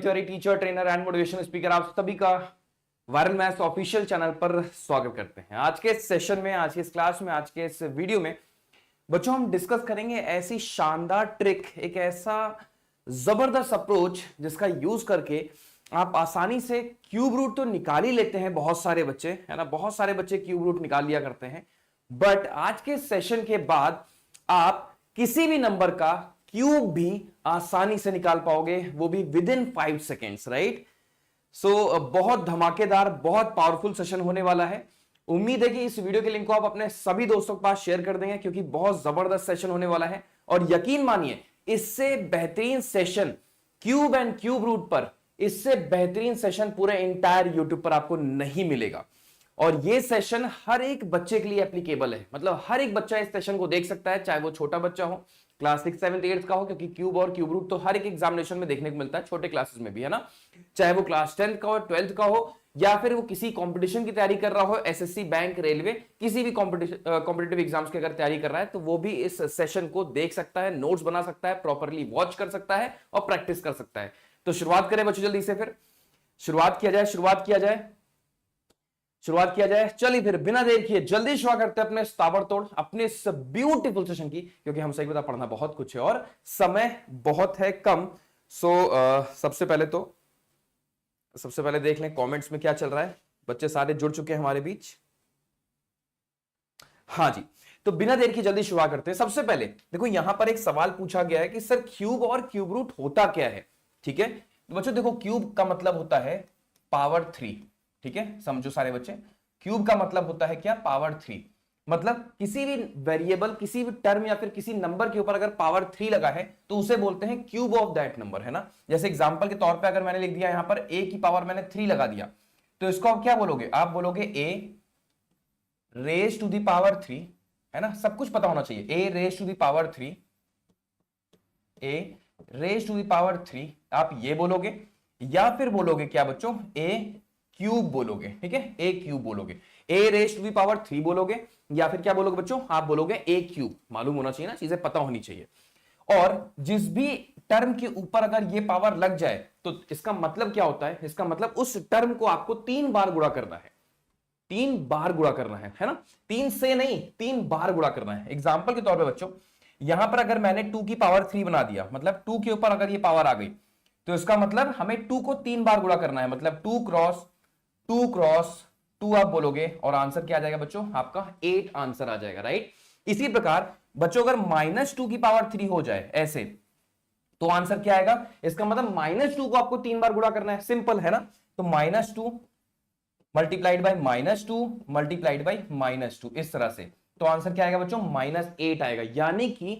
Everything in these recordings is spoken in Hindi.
Tiwari, teacher, trainer and motivational speaker, आप सभी का वायरल मैथ्स ऑफिशियल चैनल पर स्वागत करते हैं। आज के इस सेशन में, आज के इस क्लास में, आज के इस वीडियो में बच्चों हम डिस्कस करेंगे ऐसी शानदार ट्रिक, एक ऐसा जबरदस्त अप्रोच जिसका यूज करके आप आसानी से क्यूब रूट तो निकाल ही लेते हैं। बहुत सारे बच्चे, है ना, बहुत सारे बच्चे क्यूब रूट निकाल लिया करते हैं, बट आज के सेशन के बाद आप किसी भी नंबर का क्यूब भी आसानी से निकाल पाओगे, वो भी विद इन 5 सेकेंड्स, राइट। सो बहुत धमाकेदार, बहुत पावरफुल सेशन होने वाला है। उम्मीद है कि इस वीडियो के लिंक को आप अपने सभी दोस्तों के पास शेयर कर देंगे, क्योंकि बहुत जबरदस्त सेशन होने वाला है। और यकीन मानिए, इससे बेहतरीन session cube and cube root पर, इससे बेहतरीन सेशन पूरे इंटायर यूट्यूब पर आपको नहीं मिलेगा। और ये सेशन हर एक बच्चे के लिए एप्लीकेबल है, मतलब हर एक बच्चा इस सेशन को देख सकता है, चाहे वो छोटा बच्चा हो, क्लास 6, 7, 8 का हो, क्योंकि क्यूब और क्यूब रूट तो हर एक एग्जामिनेशन में देखने को मिलता है, छोटे क्लासेस में भी, है ना। चाहे वो क्लास 10 का हो, 12th का हो, या फिर वो किसी कंपटीशन की तैयारी कर रहा हो, एसएससी, बैंक, रेलवे, किसी भी कॉम्पिटिटिव एग्जाम्स की अगर तैयारी कर रहा है, तो वो भी इस सेशन को देख सकता है, नोट्स बना सकता है, प्रॉपरली वॉच कर सकता है और प्रैक्टिस कर सकता है। तो शुरुआत करें बच्चों जल्दी से, फिर शुरुआत किया जाए। चलिए फिर बिना देर किए जल्दी शुरू करते हैं अपने ताबड़तोड़, अपने इस ब्यूटीफुल सेशन की, क्योंकि हम सही बता पढ़ना बहुत कुछ है और समय बहुत है कम। सबसे पहले देख लें कमेंट्स में क्या चल रहा है। बच्चे सारे जुड़ चुके हैं हमारे बीच। हाँ जी, तो बिना देर की जल्दी शुरू करते हैं। सबसे पहले देखो, यहां पर एक सवाल पूछा गया है कि सर क्यूब और क्यूब रूट होता क्या है। ठीक है, तो बच्चों देखो, क्यूब का मतलब होता है पावर 3। ठीक है, समझो सारे बच्चे, क्यूब का मतलब होता है क्या? पावर 3। मतलब किसी भी वेरिएबल, किसी भी टर्म या फिर किसी नंबर के ऊपर अगर पावर 3 लगा है तो उसे बोलते हैं क्यूब ऑफ दैट नंबर, है ना। जैसे एग्जांपल के तौर पे अगर मैंने लिख दिया यहां पर a की पावर मैंने 3 लगा दिया, तो इसको आप क्या बोलोगे? आप बोलोगे a raise to the power 3, है ना। सब कुछ पता होना चाहिए। a raise to the power 3, a raise to the power 3, आप ये बोलोगे, या फिर बोलोगे क्या बच्चों? a क्यूब बोलोगे। ठीक है, a क्यूब बोलोगे, a raise to the power 3 बोलोगे, या फिर क्या बोलोगे बच्चों? आप बोलोगे a क्यूब। मालूम होना चाहिए ना, चीजें पता होनी चाहिए। और जिस भी टर्म के ऊपर अगर ये पावर लग जाए तो इसका मतलब क्या होता है? इसका मतलब उस टर्म को आपको 3 बार गुणा करना है। 3 बार गुणा करना है ना। 3 से नहीं, 3 बार गुणा करना है। एग्जाम्पल के तौर पर बच्चों, यहां पर अगर मैंने 2 की पावर 3 बना दिया, मतलब 2 के ऊपर अगर ये पावर आ गई, तो इसका मतलब हमें 2 को 3 बार गुणा करना है। मतलब 2 क्रॉस 2 आप बोलोगे, और आंसर क्या आ जाएगा बच्चों? आपका 8 आंसर आ जाएगा, राइट। इसी प्रकार बच्चों, अगर -2 की पावर 3 हो जाए ऐसे, तो आंसर क्या आएगा? इसका मतलब -2 को आपको 3 बार गुणा करना है। सिंपल है ना। तो -2 मल्टीप्लाइड बाय -2 मल्टीप्लाइड बाय -2, इस तरह से। तो आंसर क्या आएगा बच्चों? -8 आएगा। यानी कि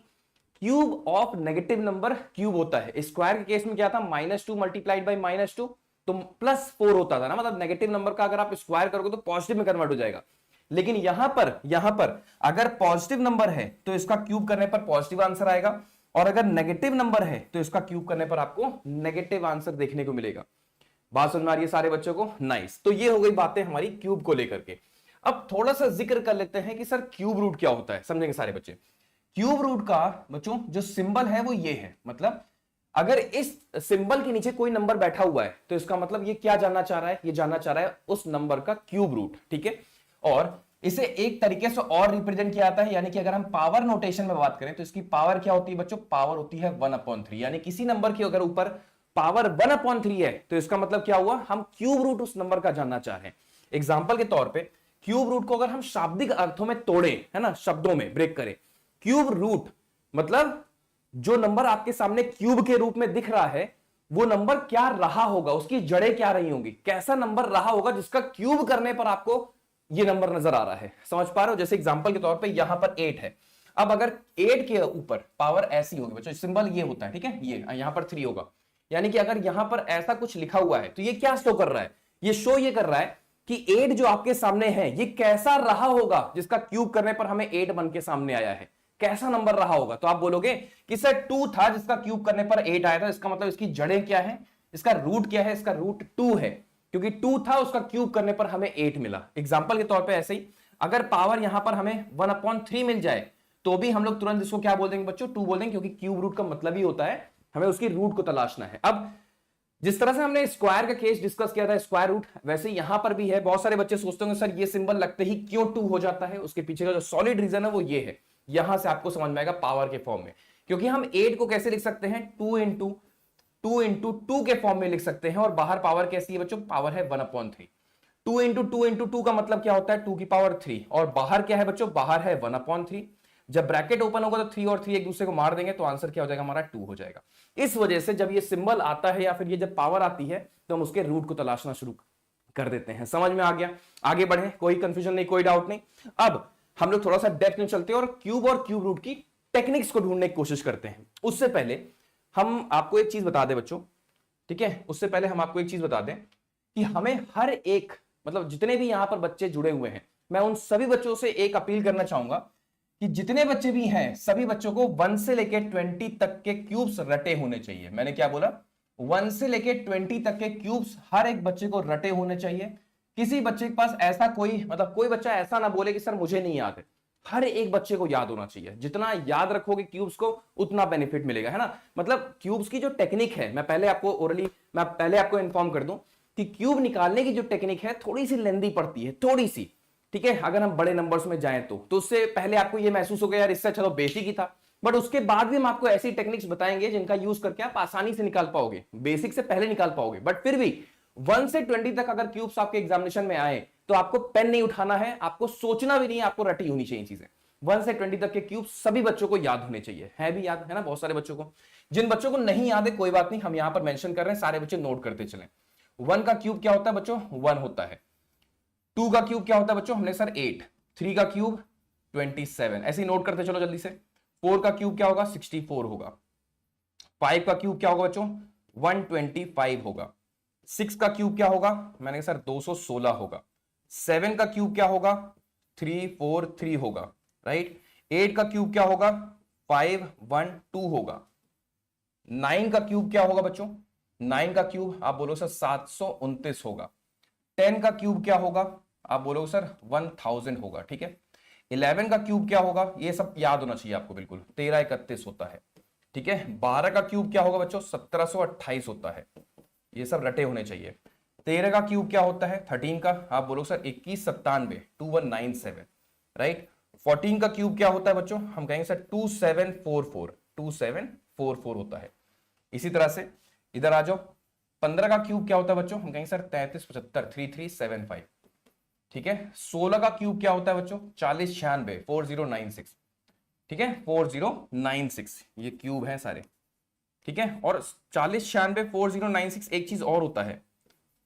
cube of negative number cube होता है। स्क्वायर के केस में क्या था? -2 मल्टीप्लाइड बाय -2 तो +4 होता था ना। मतलब नेगेटिव नंबर का अगर आप स्क्वायर करोगे तो पॉजिटिव में कन्वर्ट हो जाएगा। लेकिन यहां पर अगर पॉजिटिव नंबर है तो इसका क्यूब करने पर पॉजिटिव आंसर आएगा, और अगर नेगेटिव नंबर है तो इसका क्यूब करने पर आपको नेगेटिव आंसर देखने को मिलेगा। बात समझ में आ रही है सारे बच्चों को? नाइस। तो ये हो गई बातें हमारी क्यूब को लेकर के। अब थोड़ा सा जिक्र कर लेते हैं कि सर क्यूब रूट क्या होता है, समझेंगे सारे बच्चे। क्यूब रूट का बच्चों जो सिंबल है वो ये है। मतलब अगर इस सिंबल के नीचे कोई नंबर बैठा हुआ है तो इसका मतलब ये क्या जानना चाह रहा है? ये जानना चाह रहा है उस नंबर का क्यूब रूट। ठीक है, और इसे एक तरीके से और रिप्रेजेंट किया जाता है, यानी कि अगर हम पावर नोटेशन में बात करें तो इसकी पावर क्या होती है बच्चों? पावर होती है 1/3। यानी किसी नंबर की अगर ऊपर पावर 1/3 है तो इसका मतलब क्या हुआ? हम क्यूब रूट उस नंबर का जानना चाह रहे हैं। एग्जाम्पल के तौर पर क्यूब रूट को अगर हम शाब्दिक अर्थों में तोड़े, है ना, शब्दों में ब्रेक करें, क्यूब रूट मतलब जो नंबर आपके सामने क्यूब के रूप में दिख रहा है वो नंबर क्या रहा होगा, उसकी जड़ें क्या रही होंगी, कैसा नंबर रहा होगा जिसका क्यूब करने पर आपको ये नंबर नजर आ रहा है। समझ पा रहे हो? जैसे एग्जांपल के तौर पे यहां पर 8 है। अब अगर 8 के ऊपर पावर ऐसी होगी बच्चों, सिंबल ये होता है, ठीक है, ये यहां पर 3 होगा। यानी कि अगर यहां पर ऐसा कुछ लिखा हुआ है तो ये क्या शो कर रहा है? ये शो ये कर रहा है कि 8 जो आपके सामने है ये कैसा रहा होगा जिसका क्यूब करने पर हमें 8 बन के सामने आया है। कैसा नंबर रहा होगा? तो आप बोलोगे कि सर 2 था जिसका क्यूब करने पर 8 आया था। इसका मतलब इसकी जड़ें क्या है, इसका रूट क्या है? इसका रूट 2 है, क्योंकि 2 था, उसका क्यूब करने पर हमें 8 मिला। एग्जांपल के तौर पे ऐसे ही अगर पावर यहां पर हमें 1/3 मिल जाए तो भी हम लोग तुरंत इसको क्या बोल देंगे बच्चों? 2 बोल देंगे, क्योंकि क्यूब रूट का मतलब ही होता है हमें उसकी रूट को तलाशना है। अब जिस तरह से हमने स्क्वायर का केस डिस्कस किया था, स्क्वायर रूट, वैसे यहां पर भी है। बहुत सारे बच्चे सोचते होंगे सर ये सिंबल लगते ही क्यों 2 हो जाता है, उसके पीछे का जो सॉलिड रीजन है वो ये है। यहां से आपको समझ में आएगा पावर के फॉर्म में, क्योंकि हम 8 को कैसे लिख सकते हैं, 2 के फॉर्म में लिख सकते हैं। और बाहर पावर कैसी है बच्चों, पावर है 1/3। 2 का मतलब क्या होता है, 2 की पावर 3। और बाहर क्या है बच्चों, बाहर है 1/3। जब ब्रैकेट ओपन होगा तो 3 और 3 एक दूसरे को मार देंगे, तो आंसर क्या हो जाएगा हमारा, 2 हो जाएगा। इस वजह से जब ये सिंबल आता है या फिर ये जब पावर आती है तो हम उसके रूट को तलाशना शुरू कर देते हैं। समझ में आ गया? आगे बढ़े, कोई कंफ्यूजन नहीं, कोई डाउट नहीं। अब हम लोग थोड़ा सा डेप्थ में चलते हैं और क्यूब रूट की टेक्निक्स को ढूंढने की कोशिश करते हैं। उससे पहले हम आपको एक चीज बता दें बच्चों, ठीक है, उससे पहले हम आपको एक चीज बता दें कि हमें हर एक, मतलब जितने भी यहां पर बच्चे जुड़े हुए हैं, मैं उन सभी बच्चों से एक अपील करना चाहूंगा कि जितने बच्चे भी हैं सभी बच्चों को 1 से लेके 20 तक के क्यूब्स रटे होने चाहिए। मैंने क्या बोला, 1 से लेके 20 तक के क्यूब्स हर एक बच्चे को रटे होने चाहिए। किसी बच्चे के पास ऐसा कोई, मतलब कोई बच्चा ऐसा ना बोले कि सर मुझे नहीं याद है। हर एक बच्चे को याद होना चाहिए। जितना याद रखोगे क्यूब्स को उतना बेनिफिट मिलेगा, है ना। मतलब क्यूब्स की जो टेक्निक है, मैं पहले आपको इन्फॉर्म कर दूं कि क्यूब निकालने की जो टेक्निक है थोड़ी सी लेंदी पड़ती है, थोड़ी सी, ठीक है। अगर हम बड़े नंबर्स में जाएं तो उससे पहले आपको ये महसूस हो गया यार इससे अच्छा तो बेसिक ही था। बट उसके बाद भी हम आपको ऐसी टेक्निक्स बताएंगे जिनका यूज करके आप आसानी से निकाल पाओगे, बेसिक से पहले निकाल पाओगे। बट फिर भी 1 से 20 तक अगर क्यूब्स आपके एग्जामिनेशन में आए तो आपको पेन नहीं उठाना है, आपको सोचना भी नहीं है, आपको रटी होनी चाहिए चीजें। 1 से 20 तक के क्यूब सभी बच्चों को याद होने चाहिए। है भी याद, है ना, बहुत सारे बच्चों को। जिन बच्चों को नहीं याद है कोई बात नहीं, हम यहां पर मेंशन कर रहे हैं, सारे बच्चे नोट करते चलें। 1 का क्यूब क्या होता है बच्चों, 1 होता है। 2 का क्यूब क्या होता है बच्चों, हमने सर 8। 3 का क्यूब 27, ऐसे ही नोट करते चलो जल्दी से। 4 का क्यूब क्या होगा, 64 होगा। 5 का क्यूब क्या होगा बच्चों, 125 होगा। 6 का क्यूब क्या होगा, मैंने सर 216 होगा। 7 का क्यूब क्या होगा, 343 होगा, राइट। 8 का क्यूब क्या होगा, 512 होगा। 9 का क्यूब क्या होगा बच्चों, 9 का क्यूब आप बोलो सर 729 होगा। 10 का क्यूब क्या होगा, आप बोलोगे सर 1000 होगा, ठीक है। 11 का क्यूब क्या होगा, ये सब याद होना चाहिए आपको बिल्कुल, 1331 होता है, ठीक है। 12 का क्यूब क्या होगा बच्चों, 1728 होता है, ये सब रटे होने चाहिए। 13 का क्यूब क्या होता है, 13 का आप बोलोगे सर 2197, 2197, राइट। 14 का क्यूब क्या होता है बच्चों, हम कहेंगे सर 2744 होता है। इसी तरह से इधर आ जाओ, 15 का क्यूब क्या होता है बच्चों, हम कहेंगे सर 3375, 3375, ठीक है। 16 का क्यूब क्या होता है बच्चों, 4096, 4096, ठीक है, 4096, ये क्यूब है सारे, ठीक है। और 4096, 4096, एक चीज और होता है,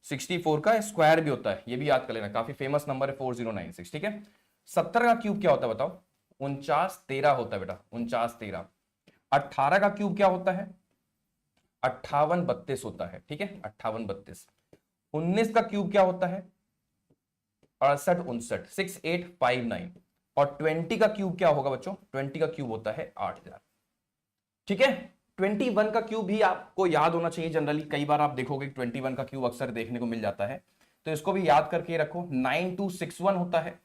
64 का स्क्वायर भी होता है, ये भी याद कर लेना, काफी फेमस नंबर है 4096, ठीक है। 70 का क्यूब क्या होता है बताओ, 4913 होता है बेटा, 4913। 18 का क्यूब क्या होता है, 5832 होता है, ठीक है, 5832। 19 का क्यूब क्या होता है, 6859, 6859। और 20 का क्यूब क्या होगा बच्चों, 20 का क्यूब होता है 8000, ठीक है। 21 का क्यूब भी आपको याद होना चाहिए जनरली, कई बार आप देखोगे 21 का क्यूब अक्सर देखने को मिल जाता है, तो इसको भी याद करके रखो। 9261 होता है।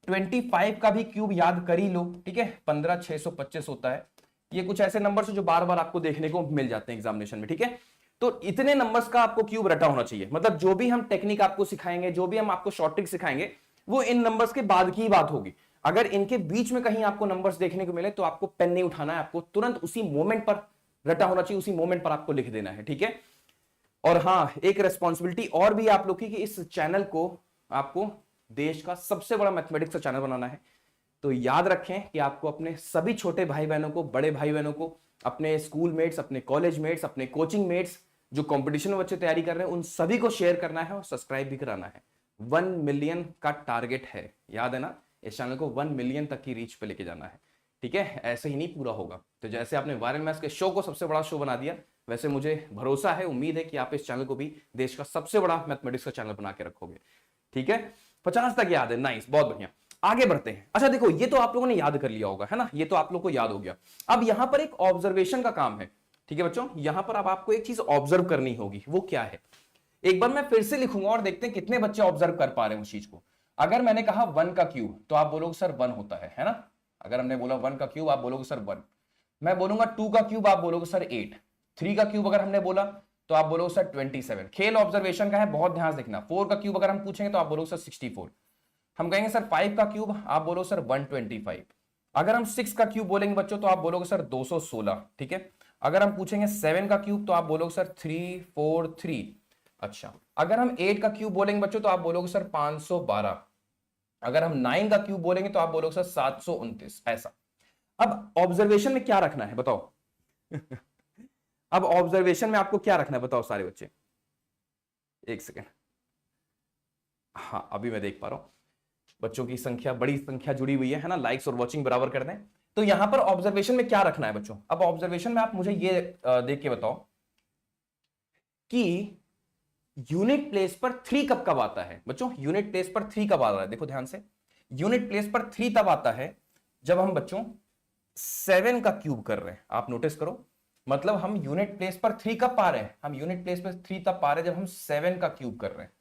25 का भी क्यूब याद कर ही लो, ठीक है, 15625 होता है। ये कुछ ऐसे नंबर्स हैं जो बार बार आपको देखने को मिल जाते हैं एग्जामिनेशन में, ठीक है। तो इतने नंबर्स का आपको क्यूब रटा होना चाहिए। मतलब जो भी हम टेक्निक आपको सिखाएंगे, जो भी हम आपको शॉर्ट ट्रिक सिखाएंगे, वो इन नंबर्स के बाद की ही बात होगी। अगर इनके बीच में कहीं आपको नंबर्स देखने को मिले तो आपको पेन नहीं उठाना है, आपको तुरंत उसी मोमेंट पर रटा होना चाहिए, उसी मोमेंट पर आपको लिख देना है, ठीक है। और हाँ, एक रेस्पॉन्सिबिलिटी और भी आप लोग की कि इस चैनल को आपको देश का सबसे बड़ा मैथमेटिक्स का चैनल बनाना है। तो याद रखें कि आपको अपने सभी छोटे भाई बहनों को, बड़े भाई बहनों को, अपने स्कूल मेट्स, अपने कॉलेज मेट्स, अपने कोचिंग मेट्स, जो कंपटीशन में बच्चे तैयारी कर रहे हैं, उन सभी को शेयर करना है और सब्सक्राइब भी कराना है। 1 मिलियन का टारगेट है, याद है ना। इस चैनल को 1 मिलियन तक की रीच पे लेके जाना है, ठीक है। ऐसे ही नहीं पूरा होगा। तो जैसे आपने वायरल मैथ्स के शो को सबसे बड़ा शो बना दिया, वैसे मुझे भरोसा है, उम्मीद है कि आप इस चैनल को भी देश का सबसे बड़ा मैथमेटिक्स का चैनल बना के रखोगे, ठीक है। 50 तक याद है, नाइस, बहुत बढ़िया। आगे बढ़ते हैं। अच्छा देखो, ये तो आप लोगों ने याद कर लिया होगा, है ना, ये तो आप लोग को याद हो गया। अब यहां पर एक ऑब्जर्वेशन का काम है, ठीक है बच्चों। यहां पर अब आपको एक चीज ऑब्जर्व करनी होगी, वो क्या है, एक बार मैं फिर से लिखूंगा और देखते हैं कितने बच्चे ऑब्जर्व कर पा रहे हैं उस चीज को। अगर मैंने कहा 1 का क्यूब, तो आप बोलोगे सर 1 होता है ना। अगर हमने बोला 1 का क्यूब, आप बोलोगे सर 1। मैं बोलूंगा 2 का क्यूब, आप बोलोगे सर 8। 3 का क्यूब अगर हमने बोला तो आप बोलोगे सर 27। खेल ऑब्जर्वेशन का है, बहुत ध्यान से देखना। 4 का क्यूब अगर हम पूछेंगे तो आप बोलोगे सर 64। हम कहेंगे सर 5 का क्यूब, आप बोलो सर 125। अगर हम 6 का क्यूब बोलेंगे बच्चों तो आप बोलोगे सर 216, ठीक है। अगर हम पूछेंगे 7 का क्यूब तो आप बोलोगे सर 343। अच्छा, अगर हम 8 का क्यूब बोलेंगे बच्चों तो आप बोलोगे सर 512। अगर हम 9 का क्यूब बोलेंगे तो आप बोलोगे सर 729। ऐसा। अब ऑब्जर्वेशन में क्या रखना है बताओ? अब ऑब्जर्वेशन में आपको क्या रखना है बताओ सारे बच्चे? एक सेकेंड। हाँ, अभी मैं देख पा रहा हूं बच्चों की संख्या, बड़ी संख्या जुड़ी हुई है ना। लाइक्स और वॉचिंग बराबर कर दें। तो यहां पर ऑब्जर्वेशन में क्या रखना है बच्चों? अब ऑब्जर्वेशन में आप मुझे ये देख के बताओ कि यूनिट प्लेस पर 3 कब कब आता है बच्चों? यूनिट प्लेस पर 3 कब आ रहा है? देखो ध्यान से, यूनिट प्लेस पर 3 तब आता है जब हम बच्चों 7 का क्यूब कर रहे हैं। आप नोटिस करो, मतलब हम यूनिट प्लेस पर 3 कब पा रहे हैं? हम यूनिट प्लेस पर 3 तब पा रहे हैं जब हम 7 का क्यूब कर रहे हैं,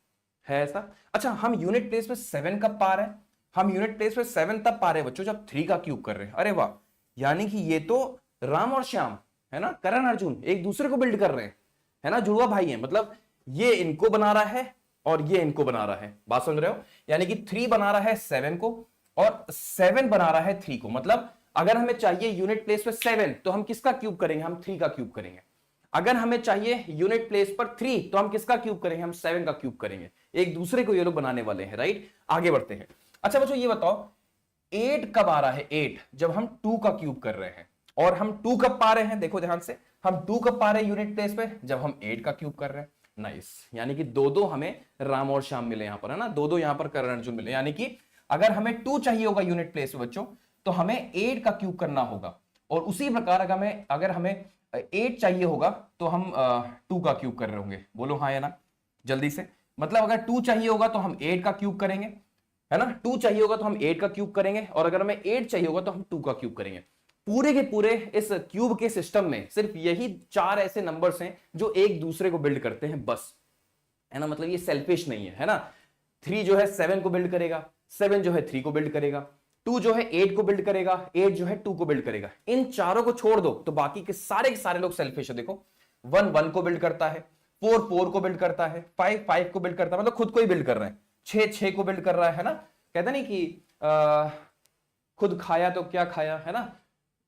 है ऐसा? अच्छा, हम यूनिट प्लेस पे 7 कब पा रहे हैं? हम यूनिट प्लेस पे 7 तब पा रहे हैं बच्चों जब 3 का क्यूब कर रहे हैं। अरे वाह, यानी कि ये तो राम और श्याम है ना, करण अर्जुन एक दूसरे को बिल्ड कर रहे हैं, है ना, जुड़वा भाई है। मतलब ये इनको बना रहा है और ये इनको बना रहा है। बात समझ रहे हो? यानी कि 3 बना रहा है 7 को और 7 बना रहा है 3 को। मतलब अगर हमें चाहिए यूनिट प्लेस पे 7 तो हम किसका क्यूब करेंगे? हम 3 का क्यूब करेंगे। अगर हमें चाहिए यूनिट प्लेस पर 3 तो हम किसका क्यूब करेंगे? हम 7 का क्यूब करेंगे। एक दूसरे को ये लोग बनाने वाले हैं, राइट। आगे बढ़ते हैं। अच्छा बच्चों ये बताओ 8 कब आ रहा है? 8 जब हम 2 का क्यूब कर रहे हैं। और हम 2 कब पा रहे हैं? देखो ध्यान से, हम 2 कब पा रहे हैं यूनिट प्लेस पे? जब हम 8 का क्यूब कर रहे हैं। नाइस, यानी कि दो हमें राम और श्याम मिले यहां पर, है ना, दो यहां पर करण अर्जुन मिले। यानी कि अगर हमें 2 चाहिए होगा यूनिट प्लेस पे बच्चों तो हमें 8 का क्यूब करना होगा। और उसी प्रकार अगर हमें 8 चाहिए होगा तो हम 2 का क्यूब कर रहे होंगे। बोलो हाँ या ना जल्दी से। मतलब अगर 2 चाहिए होगा तो हम 8 का क्यूब करेंगे, है ना। 2 चाहिए होगा तो हम 8 का क्यूब करेंगे और अगर हमें 8 चाहिए होगा तो हम 2 का क्यूब करेंगे। पूरे के पूरे इस क्यूब के सिस्टम में सिर्फ यही 4 ऐसे नंबर्स हैं जो एक दूसरे को बिल्ड करते हैं बस, है ना। मतलब ये सेल्फिश नहीं है ना। 3 जो है 7 को बिल्ड करेगा, 7 जो है 3 को बिल्ड करेगा, 2 जो है 8 को बिल्ड करेगा, 8 जो है 2 को बिल्ड करेगा। इन चारों को छोड़ दो तो बाकी के सारे लोग सेल्फिश है। देखो 1 1 को बिल्ड करता है, 4 4 को बिल्ड करता है, 5 5 को बिल्ड करता है, मतलब खुद को ही बिल्ड कर रहे हैं। 6 6 को बिल्ड कर रहा है ना। कहते नहीं कि खुद खाया तो क्या खाया, है ना।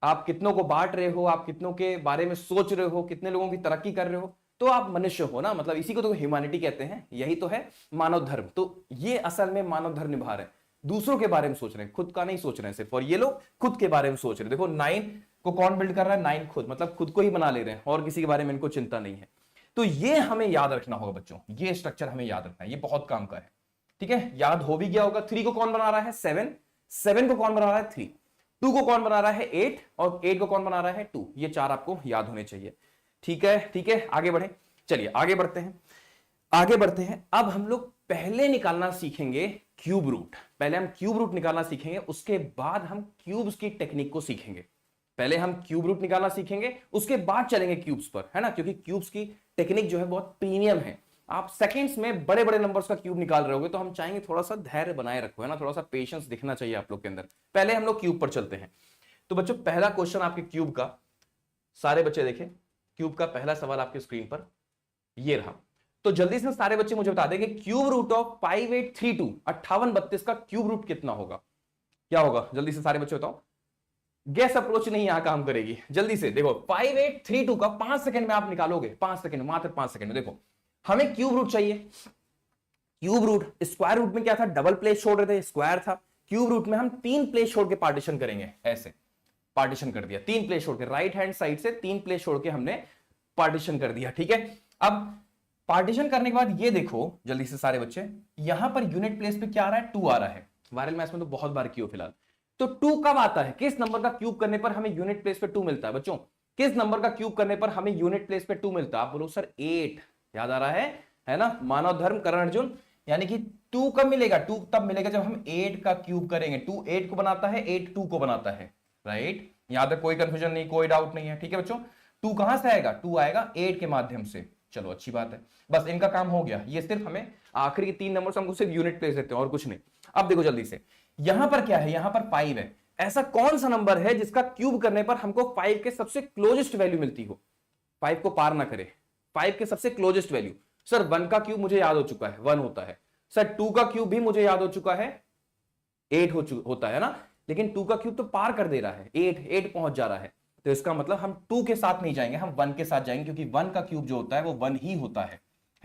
आप कितनों को बांट रहे हो, आप कितनों के बारे में सोच रहे हो, कितने लोगों की तरक्की कर रहे हो, तो आप मनुष्य हो ना। मतलब इसी को तो ह्यूमैनिटी कहते हैं, यही तो है मानव धर्म। तो ये असल में मानव धर्म निभा रहे हैं, दूसरों के बारे में सोच रहे हैं, खुद का नहीं सोच रहे हैं सिर्फ। और ये लोग खुद के बारे में सोच रहे हैं। देखो 9 को कौन बिल्ड कर रहा है? 9 खुद, मतलब खुद को ही बना ले रहे हैं और किसी के बारे में इनको चिंता नहीं है। तो ये हमें याद रखना होगा बच्चों, ये स्ट्रक्चर हमें याद रखना है, ये बहुत काम का है, ठीक है। याद हो भी गया होगा। 3 को कौन बना रहा है? 7, 7 को कौन बना रहा है? 3, 2 को कौन बना रहा है? 8 और 8 को कौन बना रहा है? 2। ये 4 आपको याद होने चाहिए, ठीक है। ठीक है, आगे बढ़े। चलिए आगे बढ़ते हैं, आगे बढ़ते हैं। अब हम लोग पहले निकालना सीखेंगे क्यूब रूट। पहले हम क्यूब रूट निकालना सीखेंगे, उसके बाद हम क्यूब्स की टेक्निक को सीखेंगे। पहले हम क्यूब रूट निकालना सीखेंगे, उसके बाद चलेंगे क्यूब्स पर, है ना। क्योंकि क्यूब्स की टेक्निक जो है बहुत प्रीमियम है। आप सेकंड्स में बड़े बड़े नंबर्स का क्यूब निकाल रहे होगे, तो हम चाहेंगे थोड़ा सा धैर्य बनाए रखो, है ना, थोड़ा सा पेशेंस दिखना चाहिए आप लोग के अंदर। पहले हम लोग क्यूब पर चलते हैं। तो बच्चों पहला क्वेश्चन आपके क्यूब का, सारे बच्चे देखें, क्यूब का पहला सवाल आपके स्क्रीन पर ये रहा। तो जल्दी से सारे बच्चे मुझे बता दें कि क्यूब रूट ऑफ 5832 5832 का क्यूब रूट कितना होगा? क्या होगा? जल्दी से सारे बच्चे बताओ। गैस अप्रोच नहीं यहां काम करेगी, जल्दी से देखो। 5832 का 5 सेकंड में आप निकालोगे, 5 सेकंड, मात्र 5 सेकंड में। देखो हमें क्यूब रूट चाहिए। क्यूब रूट, स्क्वायर रूट में क्या था? डबल प्लेस छोड़ रहे थे, स्क्वायर था। क्यूब रूट में हम 3 प्लेस छोड़ के पार्टीशन करेंगे। ऐसे पार्टीशन कर दिया, 3 प्लेस छोड़ के, राइट हैंड साइड से 3 प्लेस छोड़ के हमने पार्टीशन कर दिया, ठीक है। अब पार्टीशन करने के बाद ये देखो जल्दी से सारे बच्चे, यहां पर यूनिट प्लेस पे क्या आ रहा है? 2 आ रहा है। वायरल मैथ्स में तो बहुत बार किया फिलहाल। तो 2 कब आता है? किस नंबर का क्यूब करने पर हमें यूनिट प्लेस पे 2 मिलता है बच्चों? किस नंबर का क्यूब करने पर हमें यूनिट प्लेस पे 2 मिलता है? आप बोलो सर 8। याद आ रहा है ना, मानव धर्म करण अर्जुन। यानी कि 2 कब मिलेगा? 2 तब मिलेगा जब हम 8 का क्यूब करेंगे। 2 8 को बनाता है, 8 2 को बनाता है, राइट। यहां तक कोई कंफ्यूजन नहीं, कोई डाउट नहीं है, ठीक है बच्चों। 2 कहां से आएगा? 2 आएगा 8 के माध्यम से। चलो अच्छी बात है, बस इनका काम हो गया। ये सिर्फ हमें आखिरी के 3 नंबर से हमको सिर्फ यूनिट प्लेस देते हैं और कुछ नहीं। अब देखो जल्दी से, यहां पर क्या है? यहां पर 5 है। ऐसा कौन सा नंबर है जिसका क्यूब करने पर हमको 5 के सबसे क्लोजेस्ट वैल्यू मिलती हो? 5 को पार ना करे, 5 के सबसे क्लोजेस्ट वैल्यू। सर 1 का क्यूब मुझे याद हो चुका है 1 होता है, सर 2 का क्यूब भी मुझे याद हो चुका है 8 होता है ना, लेकिन 2 का क्यूब तो पार कर दे रहा है, 8 पहुंच जा रहा है। तो इसका मतलब हम 2 के साथ नहीं जाएंगे, हम 1 के साथ जाएंगे, क्योंकि 1 का क्यूब जो होता है वो 1 ही होता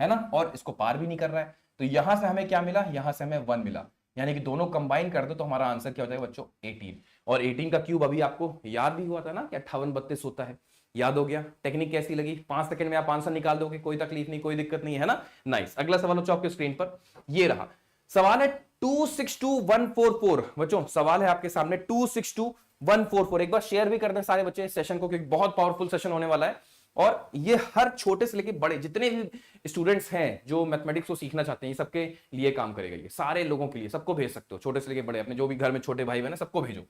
है ना, और इसको पार भी नहीं कर रहा है। तो यहां से हमें क्या मिला, यहां से हमें 1 मिला, यानी कि दोनों कंबाइन कर दो तो हमारा आंसर क्या हो जाएगा बच्चों 18। और 18 का क्यूब अभी आपको याद भी हुआ था ना कि 58 32 होता है, याद हो गया। टेक्निक कैसी लगी, 5 सेकंड में आप आंसर निकाल दोगे, कोई तकलीफ नहीं, कोई दिक्कत नहीं है ना। नाइस। अगला सवाल बच्चों आपके स्क्रीन पर ये रहा, सवाल है 262144। बच्चों सवाल है आपके सामने 262144। एक बार शेयर भी कर दें सारे बच्चे इस सेशन को, क्योंकि बहुत पावरफुल सेशन होने वाला है। और ये हर छोटे से लेके बड़े जितने भी स्टूडेंट्स हैं जो मैथमेटिक्स को सीखना चाहते हैं, ये सबके लिए काम करेगा, ये सारे लोगों के लिए, सबको भेज सकते हो, छोटे से लेके बड़े, अपने जो भी घर में छोटे भाई बहन है सबको भेजो।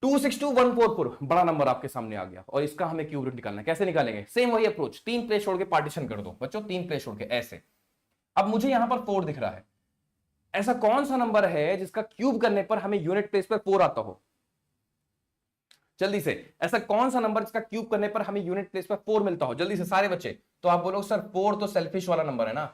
262144 बड़ा नंबर आपके सामने आ गया, और इसका हमें क्यूब रूट निकालना है। कैसे निकालेंगे, सेम वही अप्रोच, 3 प्लेस छोड़ के पार्टीशन कर दो बच्चों, 3 प्लेस छोड़ के ऐसे। अब मुझे यहां पर 4 दिख रहा है, ऐसा कौन सा नंबर है जिसका क्यूब करने पर हमें यूनिट प्लेस पर 4 आता हो, जल्दी से, ऐसा कौन सा नंबर जिसका क्यूब करने पर हमें यूनिट प्लेस पर 4 मिलता हो, जल्दी से सारे बच्चे। तो आप बोलोगे सर 4 तो सेल्फिश वाला नंबर है ना,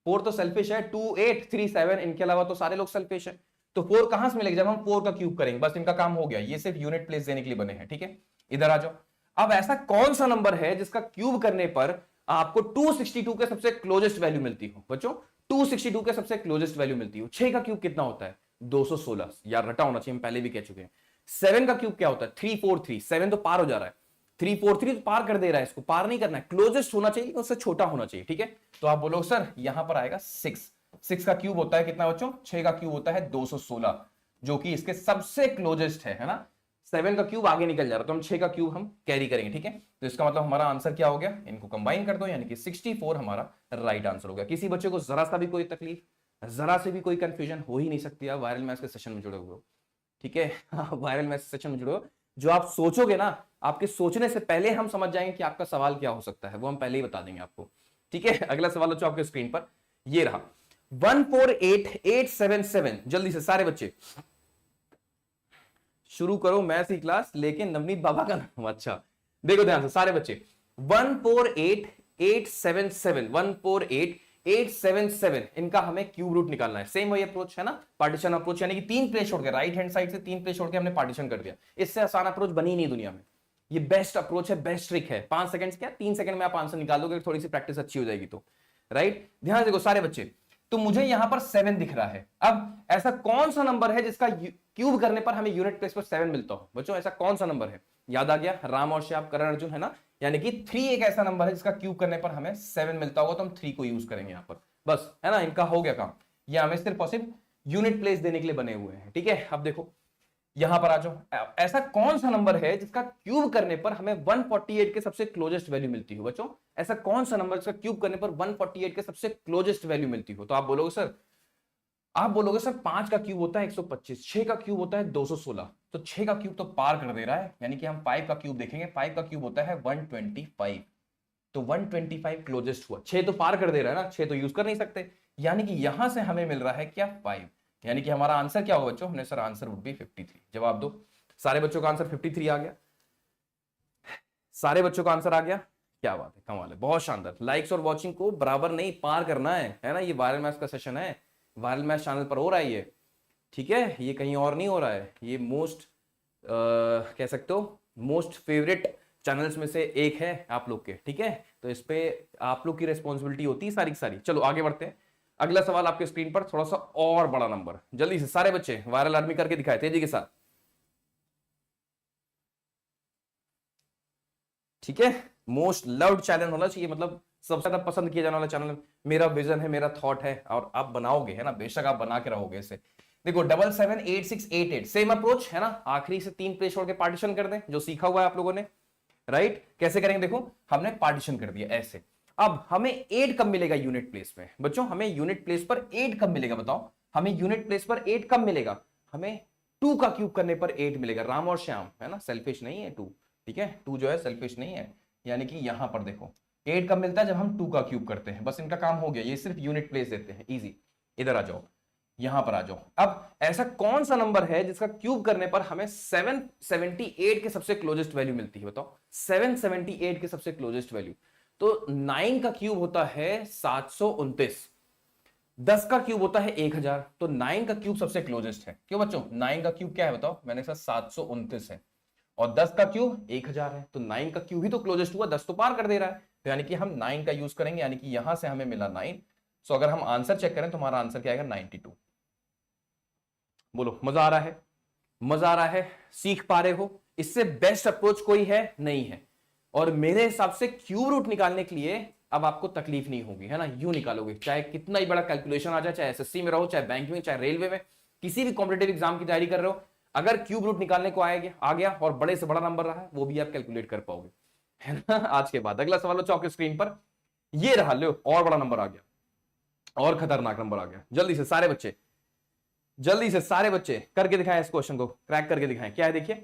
4 तो सेल्फिश है, 2 8 3 7, इनके अलावा तो सारे लोग सेल्फिश है। तो 4 कहां से मिलेगा, जब हम 4 का क्यूब करेंगे, बस इनका काम हो गया, ये सिर्फ यूनिट प्लेस देने के लिए बने हैं, ठीक है। इधर आ जाओ, अब ऐसा कौन सा नंबर है जिसका क्यूब करने पर आपको 262 के सबसे क्लोजेस्ट वैल्यू मिलती हो, बच्चों 262 के सबसे क्लोजेस्ट वैल्यू मिलती हो। 6 का क्यूब कितना होता है 216, यार रटा होना चाहिए, हम पहले भी कह चुके हैं। 7 का क्यूब क्या होता है 343, 7 तो पार हो जा रहा है, 343 तो पार कर दे रहा है, इसको पार नहीं करना है, क्लोजेस्ट होना चाहिए, उससे छोटा होना चाहिए, ठीक है। तो आप बोलो सर यहां पर आएगा 6 का क्यूब होता है कितना बच्चों, 6 का क्यूब होता है 216, जो कि इसके सबसे क्लोजेस्ट है ना। 7 का क्यूब आगे निकल जा रहा है, तो हम 6 का क्यूब हम कैरी करेंगे, ठीक है। तो इसका मतलब हमारा आंसर क्या हो गया, इनको कंबाइन कर दो, यानी कि 64 हमारा राइट आंसर हो गया। किसी बच्चे को जरा सा भी कोई तकलीफ, जरा से भी कोई कंफ्यूजन हो ही नहीं सकती, आप वायरल मैथ्स के सेशन में जुड़े हुए हो, ठीक है। वायरल मैथ्स सेशन में जुड़ो, जो आप सोचोगे ना, आपके सोचने से पहले हम समझ जाएंगे कि आपका सवाल क्या हो सकता है, वो हम पहले ही बता देंगे आपको, ठीक है। अगला सवाल बच्चों आपके स्क्रीन पर ये रहा 148877। जल्दी से सारे बच्चे शुरू करो मैथ्स की क्लास, लेकिन नवनीत बाबा का नाम, अच्छा देखो ध्यान से सारे बच्चे, 148877 148877 इनका हमें क्यूब रूट निकालना है। सेम वही अप्रोच है ना, पार्टीशन अप्रोच, यानी कि 3 प्लेस छोड़ के, राइट हैंड साइड से 3 प्लेस छोड़ के हमने पार्टीशन कर दिया। इससे आसान अप्रोच बनी नहीं दुनिया में, ये बेस्ट अप्रोच है, बेस्ट ट्रिक है। 5 सेकंड क्या 3 सेकंड में आप आंसर निकाल दोगे, थोड़ी सी प्रैक्टिस अच्छी हो जाएगी तो, राइट। ध्यान देखो सारे बच्चे, तो मुझे यहां पर 7 दिख रहा है। अब ऐसा कौन सा नंबर है जिसका क्यूब करने पर हमें यूनिट प्लेस पर 7 मिलता हो बच्चों, ऐसा कौन सा नंबर है, याद आ गया, राम और श्याम करण अर्जुन है ना, यानी कि 3 एक ऐसा नंबर है जिसका क्यूब करने पर हमें 7 मिलता होगा, तो हम 3 को यूज करेंगे यहां पर, बस है ना, इनका हो गया काम। ये हमें सिर्फ और सिर्फ यूनिट प्लेस देने के लिए बने हुए हैं, ठीक है। अब देखो यहां पर आ जाओ, ऐसा कौन सा नंबर है जिसका क्यूब करने पर हमें 148 के सबसे क्लोजेस्ट वैल्यू मिलती हो बच्चों, ऐसा कौन सा नंबर जिसका क्यूब करने पर 148 के सबसे क्लोजेस्ट वैल्यू मिलती हो। तो आप बोलोगे सर 5 का क्यूब होता है 125, 6 का क्यूब होता है 216, तो 6 का क्यूब तो पार कर दे रहा है, यानी कि हम 5 का क्यूब देखेंगे, 5 का क्यूब होता है 125, तो 125 क्लोजेस्ट हुआ, 6 तो पार कर दे रहा है ना, 6 तो यूज कर नहीं सकते, यानी कि यहां से हमें मिल रहा है क्या 5, यानी कि हमारा आंसर क्या होगा बच्चों, हमने सर आंसर वुड बी 53। जवाब दो, सारे बच्चों का आंसर 53 आ गया, सारे बच्चों का आंसर आ गया, क्या बात है, कमाल है, बहुत शानदार। लाइक्स और वॉचिंग को बराबर नहीं पार करना है ना, ये वायरल मैथ्स का सेशन है, वायरल मैथ्स चैनल पर हो रहा है ये, ठीक है, ये कहीं और नहीं हो रहा है, ये मोस्ट कह सकते हो मोस्ट फेवरेट चैनल्स में से एक है आप लोग के, ठीक है। तो इस पे आप लोग की रिस्पॉन्सिबिलिटी होती है सारी की सारी। चलो आगे बढ़ते हैं, अगला सवाल आपके स्क्रीन पर थोड़ा सा और बड़ा नंबर, जल्दी से सारे बच्चे वायरल आर्मी करके दिखाए तेजी के साथ, ठीक है। मोस्ट लव्ड चैनल होना चाहिए, मतलब सबसे ज्यादा पसंद किया जाने वाला चैनल, मेरा विजन है, मेरा थॉट है, और आप बनाओगे है ना, बेशक आप बना के रहोगे इसे। देखो 778688 सेम अप्रोच है ना, आखिरी से 3 प्लेस छोड़ के पार्टीशन कर दें, जो सीखा हुआ है आप लोगों ने, राइट। कैसे करेंगे, देखो हमने पार्टीशन कर दिया ऐसे। अब हमें 8 कब मिलेगा यूनिट प्लेस में बच्चों, हमें यूनिट प्लेस पर 8 कब मिलेगा, बताओ हमें यूनिट प्लेस पर 8 कब मिलेगा, हमें 2 का क्यूब करने पर 8 मिलेगा। राम और श्याम है ना, सेल्फिश नहीं है 2, ठीक है, 2 जो है सेल्फिश नहीं है, यानी कि यहां पर देखो 8 कब मिलता है, जब हम 2 का क्यूब करते हैं, बस इनका काम हो गया, ये सिर्फ यूनिट प्लेस देते हैं, इजी। इधर आ जाओ, यहां पर आ जाओ। अब ऐसा कौन सा नंबर है जिसका क्यूब करने पर हमें 778 के सबसे क्लोजेस्ट वैल्यू मिलती है, बताओ 778 के सबसे क्लोजेस्ट वैल्यू। तो 9 का क्यूब होता है 729, 10 का क्यूब होता है 1000, तो 9 का क्यूब सबसे क्लोजेस्ट है। क्यों बच्चों? 9 का क्यूब क्या है बताओ? मैंने कहा 729 है और 10 का क्यूब 1000 है, तो 9 का क्यूब ही तो क्लोजेस्ट हुआ, 10 तो पार कर दे रहा है, तो यानी कि हम 9 का यूज करेंगे, यानी कि यहां से हमें मिला 9। सो अगर हम आंसर चेक करें तो हमारा आंसर क्या आएगा? 92। बोलो मजा आ रहा है? मजा आ रहा है? सीख पा रहे हो? इससे बेस्ट अप्रोच कोई है नहीं है। और मेरे हिसाब से क्यूब रूट निकालने के लिए अब आपको तकलीफ नहीं होगी, है ना? यूं निकालोगे, चाहे कितना ही बड़ा कैलकुलेशन आ जाए, चाहे एसएससी में रहो, चाहे बैंक में, चाहे रेलवे में, किसी भी कॉम्पिटेटिव एग्जाम की तैयारी कर रहे हो, अगर क्यूब रूट निकालने को आ गया और बड़े से बड़ा नंबर रहा है, वो भी आप कैलकुलेट कर पाओगे, है ना? आज के बाद अगला सवाल चौक स्क्रीन पर ये रहा, लो और बड़ा नंबर आ गया और खतरनाक नंबर आ गया। जल्दी से सारे बच्चे, जल्दी से सारे बच्चे करके दिखाएं, इस क्वेश्चन को क्रैक करके दिखाएं। क्या है देखिए,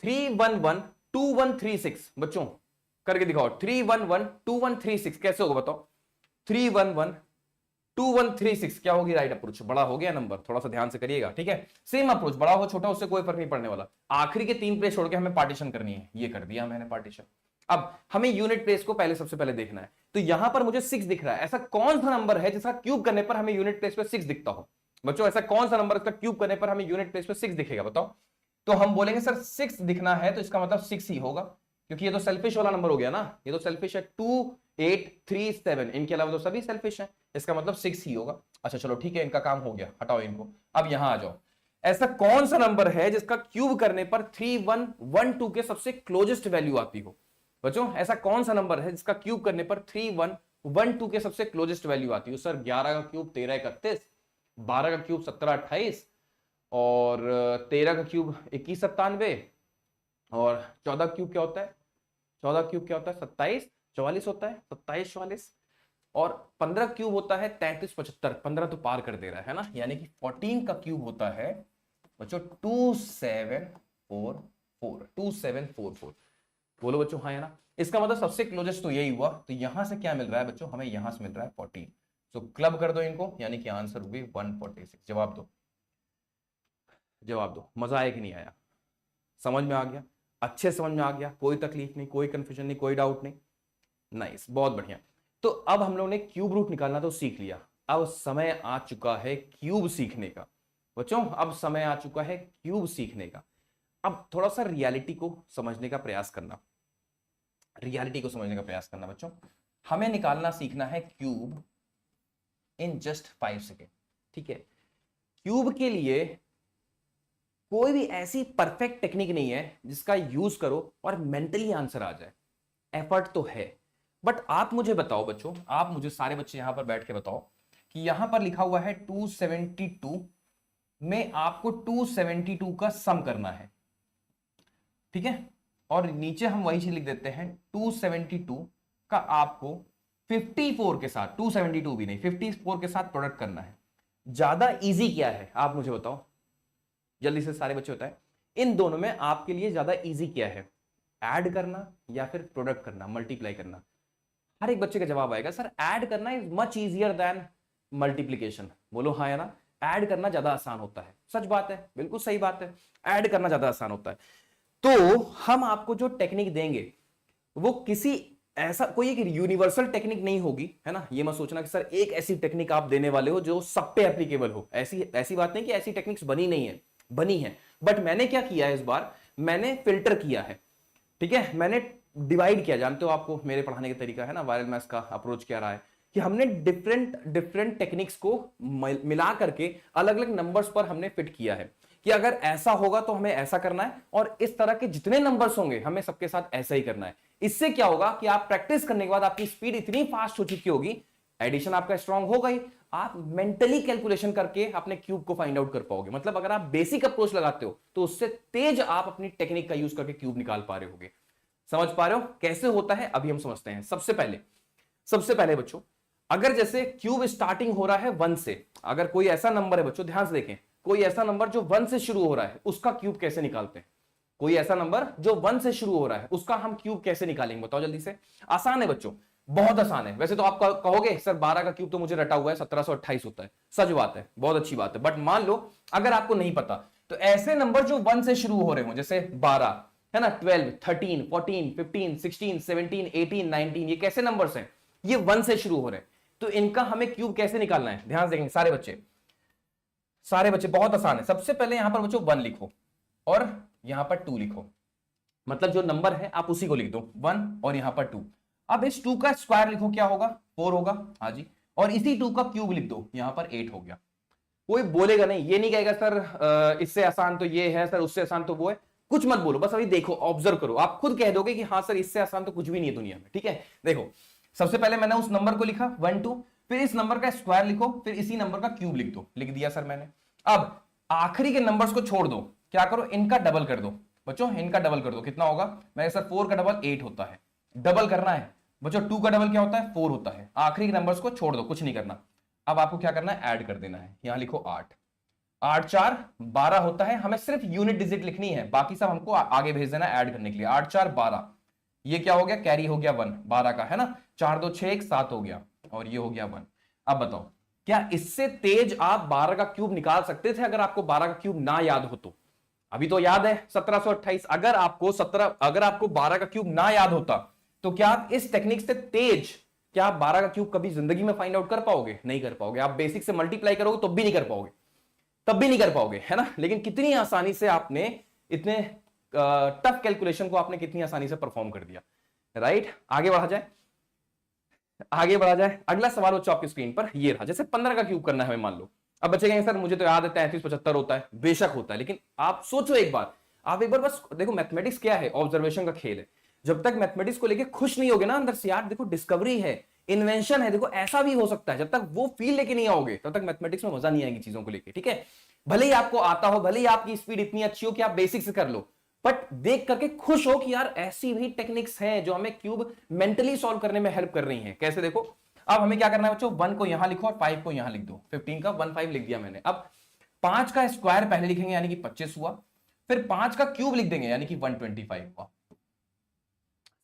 3112136 बच्चों करके दिखाओ। 3112136 कैसे होगा बताओ? 3112136 क्या होगी राइट अप्रोच? बड़ा हो गया नंबर, थोड़ा सा ध्यान से करिएगा, ठीक है? सेम अप्रोच, बड़ा हो छोटा उससे कोई फर्क नहीं पड़ने वाला। आखिरी के 3 प्लेस छोड़ के हमें पार्टीशन करनी है, ये कर दिया मैंने पार्टीशन। अब हमें यूनिट प्लेस को पहले सबसे पहले देखना है, तो यहां पर मुझे 6 दिख रहा है। ऐसा कौन सा नंबर है जिसका क्यूब करने पर हमें यूनिट प्लेस पे 6 दिखता हो? बच्चों ऐसा कौन सा नंबर इसका क्यूब करने पर हमें यूनिट प्लेस पे 6 दिखेगा बताओ? तो हम बोलेंगे सर 6 दिखना है तो इसका मतलब 6 ही होगा, क्योंकि ये तो सेल्फिश वाला नंबर हो गया ना, ये तो सेल्फिश है। 2 8 3 7 इनके अलावा तो सभी सेल्फिश हैं, इसका मतलब 6 ही होगा। अच्छा चलो ठीक है, इनका काम हो गया, हटाओ इनको। अब यहां आ जाओ, ऐसा कौन सा नंबर है जिसका क्यूब करने पर 3112 के सबसे क्लोजेस्ट वैल्यू आती हो? बच्चों ऐसा कौन सा नंबर है जिसका क्यूब करने पर 3112 के सबसे क्लोजेस्ट वैल्यू आती हो? सर 11 का क्यूब 1331, 12 का क्यूब 1728 और 13 का क्यूब 2197 और 14 क्यूब क्या होता है? 14 क्यूब क्या होता है? 27 44 होता है, 27 44 और 15 क्यूब होता है 33 75। 15 तो पार कर दे रहा है ना, यानी कि 14 का क्यूब होता है बच्चों 2744। 2744 बोलो बच्चों, हाँ है ना? इसका मतलब सबसे क्लोजेस्ट तो यही हुआ, तो यहां से क्या मिल रहा है बच्चों? हमें यहां से मिल रहा है 14। तो क्लब कर दो इनको, यानी कि आंसर हुई 146। जवाब दो, जवाब दो। मजा आया कि नहीं आया? समझ में आ गया? अच्छे समझ में आ गया? कोई तकलीफ नहीं, कोई कंफ्यूजन नहीं, कोई डाउट नहीं? नाइस, बहुत बढ़िया। तो अब हम लोगों ने क्यूब रूट निकालना तो सीख लिया, अब समय आ चुका है क्यूब सीखने का। बच्चों अब समय आ चुका है क्यूब सीखने का। अब थोड़ा सा रियलिटी को समझने का प्रयास करना, रियलिटी को समझने का प्रयास करना बच्चों। हमें निकालना सीखना है क्यूब इन जस्ट 5 सेकेंड, ठीक है? क्यूब के लिए कोई भी ऐसी परफेक्ट टेक्निक नहीं है जिसका यूज करो और मेंटली आंसर आ जाए। एफर्ट तो है, बट आप मुझे बताओ बच्चों, आप मुझे सारे बच्चे यहां पर बैठ के बताओ कि यहां पर लिखा हुआ है 272 में आपको 272 का सम करना है, ठीक है? और नीचे हम वही चीज लिख देते हैं 272 का आपको 54 के साथ, 272 भी नहीं 54 के साथ प्रोडक्ट करना है। ज्यादा इजी क्या है आप मुझे बताओ, जल्दी से सारे बच्चे बताएं। इन दोनों में आपके लिए ज्यादा इजी क्या है? ऐड करना या फिर प्रोडक्ट करना, मल्टीप्लाई करना? हर एक बच्चे का जवाब आएगा सर ऐड करना is much easier then multiplication. बोलो हाँ या ना? ऐड करना ज्यादा आसान होता है। सच बात है, बिल्कुल सही बात है, ऐड करना ज्यादा आसान होता है। तो हम आपको जो टेक्निक देंगे वो किसी ऐसा कोई एक यूनिवर्सल टेक्निक नहीं होगी, है ना? ये मत सोचना कि सर एक ऐसी टेक्निक आप देने वाले हो जो सब पे एप्लीकेबल हो। ऐसी ऐसी बात नहीं कि ऐसी टेक्निक्स बनी नहीं है, बनी है। बट मैंने क्या किया है इस बार, मैंने फिल्टर किया है, ठीक है? मैंने डिवाइड किया। जानते हो आपको मेरे पढ़ाने का तरीका है ना, वायरल मैथ्स का अप्रोच क्या रहा है कि हमने डिफरेंट डिफरेंट टेक्निक्स को मिला करके अलग अलग नंबर्स पर हमने फिट किया है कि अगर ऐसा होगा तो हमें ऐसा करना है, और इस तरह के जितने नंबर्स होंगे हमें सबके साथ ऐसा ही करना है। इससे क्या होगा कि आप प्रैक्टिस करने के बाद आपकी स्पीड इतनी फास्ट हो चुकी होगी, एडिशन आपका स्ट्रांग हो गई, आप मेंटली कैलकुलेशन करके अपने क्यूब को फाइंड आउट कर पाओगे। मतलब अगर आप बेसिक अप्रोच लगाते हो तो उससे तेज आप अपनी टेक्निक का यूज करके क्यूब निकाल पा रहे होगे। समझ पा रहे हो कैसे होता है? अभी हम समझते हैं। सबसे पहले बच्चों, अगर जैसे क्यूब स्टार्टिंग हो रहा है 1 से, अगर कोई ऐसा नंबर है बच्चों, ध्यान से देखें, कोई ऐसा नंबर जो 1 से शुरू हो रहा है उसका क्यूब कैसे निकालते हैं? कोई ऐसा नंबर जो 1 से शुरू हो रहा है उसका हम क्यूब कैसे निकालेंगे? बताओ जल्दी से। आसान है बच्चों, बहुत आसान है। वैसे तो आप कहोगे सर 12 का क्यूब तो मुझे रटा हुआ है, 1728 होता है। सच बात है, बहुत अच्छी बात है। बट मान लो अगर आपको नहीं पता, तो ऐसे नंबर जो 1 से शुरू हो रहे हो, जैसे 12, है ना, 12, 13, 14, 15, 16, 17, 18, 19, ये कैसे नंबर्स हैं, ये 1 से शुरू हो रहे हैं। तो इनका हमें क्यूब कैसे निकालना है, ध्यान से देखेंगे सारे बच्चे, सारे बच्चे, बहुत आसान है। सबसे पहले यहां पर बच्चों 1 लिखो और यहां पर 2 लिखो, मतलब जो नंबर है आप उसी को लिख दो, 1 और यहां पर 2। अब इस 2 का स्क्वायर लिखो, क्या होगा, 4 होगा, हाँ जी, और इसी 2 का क्यूब लिख दो, यहां पर 8 हो गया। कोई बोलेगा नहीं, ये नहीं कहेगा सर इससे आसान तो ये है, सर उससे आसान तो वो है, कुछ मत बोलो, बस अभी देखो, ऑब्जर्व करो, आप खुद कह दोगे कि हाँ सर इससे आसान तो कुछ भी नहीं है दुनिया में, ठीक है। देखो सबसे पहले मैंने उस नंबर को लिखा 1 2, फिर इस नंबर का स्क्वायर लिखो, फिर इसी नंबर का क्यूब लिख दो, लिख दिया सर मैंने। अब आखिरी के नंबर्स को छोड़ दो, क्या करो, इनका डबल कर दो बच्चों, इनका डबल कर दो, कितना होगा, मैंने सर 4 का डबल 8 होता है, डबल करना है बच्चों, 2 का डबल क्या होता है, 4 होता है। आखिरी के नंबर्स को छोड़ दो, कुछ नहीं करना। अब आपको क्या करना है, ऐड कर देना है, यहां लिखो 8, 8 4 12 होता है, हमें सिर्फ यूनिट डिजिट लिखनी है, बाकी सब हमको आगे भेज देना ऐड करने के लिए। 8 4 12, ये क्या हो गया, कैरी हो गया 1, 12 का, है ना, 4 2 6 1 7 हो गया, और ये हो गया 1। अब बताओ क्या इससे तेज आप 12 का क्यूब निकाल सकते थे अगर आपको 12 का क्यूब ना याद हो तो? अभी तो याद है 1728, अगर आपको 12 का क्यूब ना याद होता तो क्या आप इस टेक्निक से तेज, क्या आप 12 का क्यूब कभी जिंदगी में फाइंड आउट कर पाओगे? नहीं कर पाओगे। आप बेसिक से मल्टीप्लाई करोगे तो भी नहीं कर पाओगे, तब भी नहीं कर पाओगे, है ना। लेकिन कितनी आसानी से आपने इतने टफ कैलकुलेशन को आपने कितनी आसानी से परफॉर्म कर दिया, राइट। आगे बढ़ा जाए, आगे बढ़ा जाए। अगला सवाल बच्चों आपकी स्क्रीन पर ये रहा, जैसे 15 का क्यूब करना है हमें, मान लो। अब बच्चे कहेंगे सर मुझे तो याद है 33 75 होता है, बेशक होता है, लेकिन आप सोचो एक बार, आप एक बार बस देखो, मैथमेटिक्स क्या है, ऑब्जर्वेशन का खेल है। जब तक मैथमेटिक्स को लेके खुश नहीं होगे ना अंदर से, यार देखो डिस्कवरी है, इन्वेंशन है, देखो ऐसा भी हो सकता है, जब तक वो फील लेके नहीं आओगे तब तक मैथमेटिक्स में मजा नहीं आएगी चीजों को लेके, ठीक है। भले ही आपको आता हो, भले ही आपकी स्पीड इतनी अच्छी हो कि आप बेसिक से कर लो, बट देख करके खुश हो कि यार ऐसी भी टेक्निक्स हैं जो हमें क्यूब मेंटली सॉल्व करने में हेल्प कर रही हैं। कैसे, देखो अब हमें क्या करना है बच्चों, 1 को यहां लिखो और 5 को यहां लिख दो, 15 का 1 5 लिख दिया मैंने। अब 5 का स्क्वायर पहले लिखेंगे यानी कि 25 हुआ, फिर 5 का क्यूब लिख देंगे यानी कि 125 हुआ।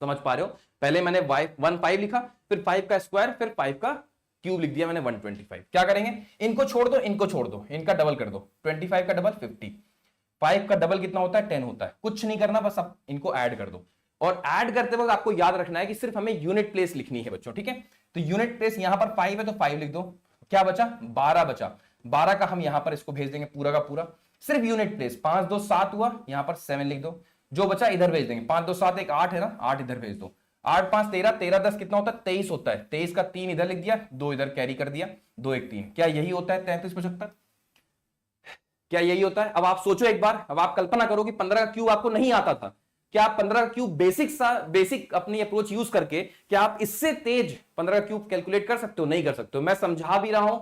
समझ पा रहे हो, पहले मैंने 1 5 लिखा, फिर 5 का स्क्वायर, फिर 5 का क्यूब लिख दिया मैंने 125। क्या करेंगे, इनको छोड़ दो, इनको छोड़ दो, इनका डबल कर दो, 25 का डबल 50, 5 का डबल कितना होता है 10 होता है। कुछ नहीं करना, बस अब इनको ऐड कर दो, और ऐड करते वक्त आपको याद रखना है कि सिर्फ हमें यूनिट प्लेस लिखनी है बच्चों, ठीक है। तो यूनिट प्लेस यहां पर 5 है तो 5 लिख दो, क्या बचा 12 बचा, 12 का हम यहां पर इसको भेज देंगे पूरा का पूरा, सिर्फ यूनिट प्लेस, 5 2 7 हुआ, यहां पर 7 लिख दो, जो बचा इधर भेज देंगे, 5 2 7 1 8 है ना, 8 इधर भेज दो, 8 5 13, 13 10 कितना होता है 23 होता है, 23 का 3 इधर लिख दिया, 2 इधर कैरी कर दिया, 2 1 3, क्या यही होता है 33 75? क्या यही होता है? अब आप सोचो एक बार, अब आप कल्पना करो कि 15 का क्यूब आपको नहीं आता था, क्या आप 15 का क्यूब बेसिक अपनी अप्रोच यूज करके क्या आप इससे तेज 15 का क्यूब कैलकुलेट कर सकते हो? नहीं कर सकते हो। मैं समझा भी रहा हूं,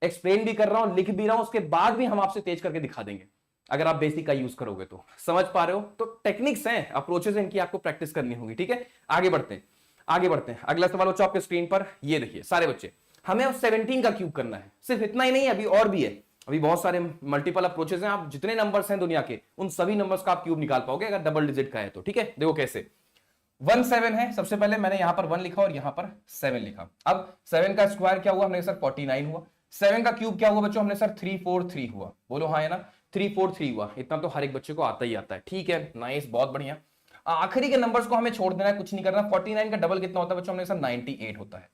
एक्सप्लेन भी कर रहा हूं, लिख भी रहा हूं, उसके बाद भी हम आपसे तेज करके दिखा देंगे अगर आप बेसिक का यूज करोगे तो। समझ पा रहे हो? तो टेक्निक्स हैं, अप्रोचेस इनकी आपको प्रैक्टिस करनी होगी, ठीक है। आगे बढ़ते हैं, आगे बढ़ते हैं। अगला सवाल बच्चों आपके स्क्रीन पर ये देखिए सारे बच्चे, हमें 17 का क्यूब करना है। सिर्फ इतना ही नहीं, अभी और भी है, अभी बहुत सारे मल्टीपल अप्रोचेस हैं। आप जितने नंबर्स हैं दुनिया के, उन सभी नंबर्स का आप क्यूब निकाल पाओगे अगर डबल डिजिट का है तो, ठीक है। देखो कैसे, 1 7 है, सबसे पहले मैंने यहां पर 1 लिखा और यहां पर 7 लिखा। अब 7 का स्क्वायर क्या हुआ हमने सर 49 हुआ, 7 का क्यूब क्या हुआ बच्चों हमने सर 343 हुआ, बोलो हाँ है ना, 343 हुआ। इतना तो हर एक बच्चे को आता ही आता है, ठीक है, नाइस, बहुत बढ़िया। आखिरी के नंबर्स को हमें छोड़ देना है, कुछ नहीं करना। 49 का डबल कितना होता है बच्चों हमने सर 98 होता है।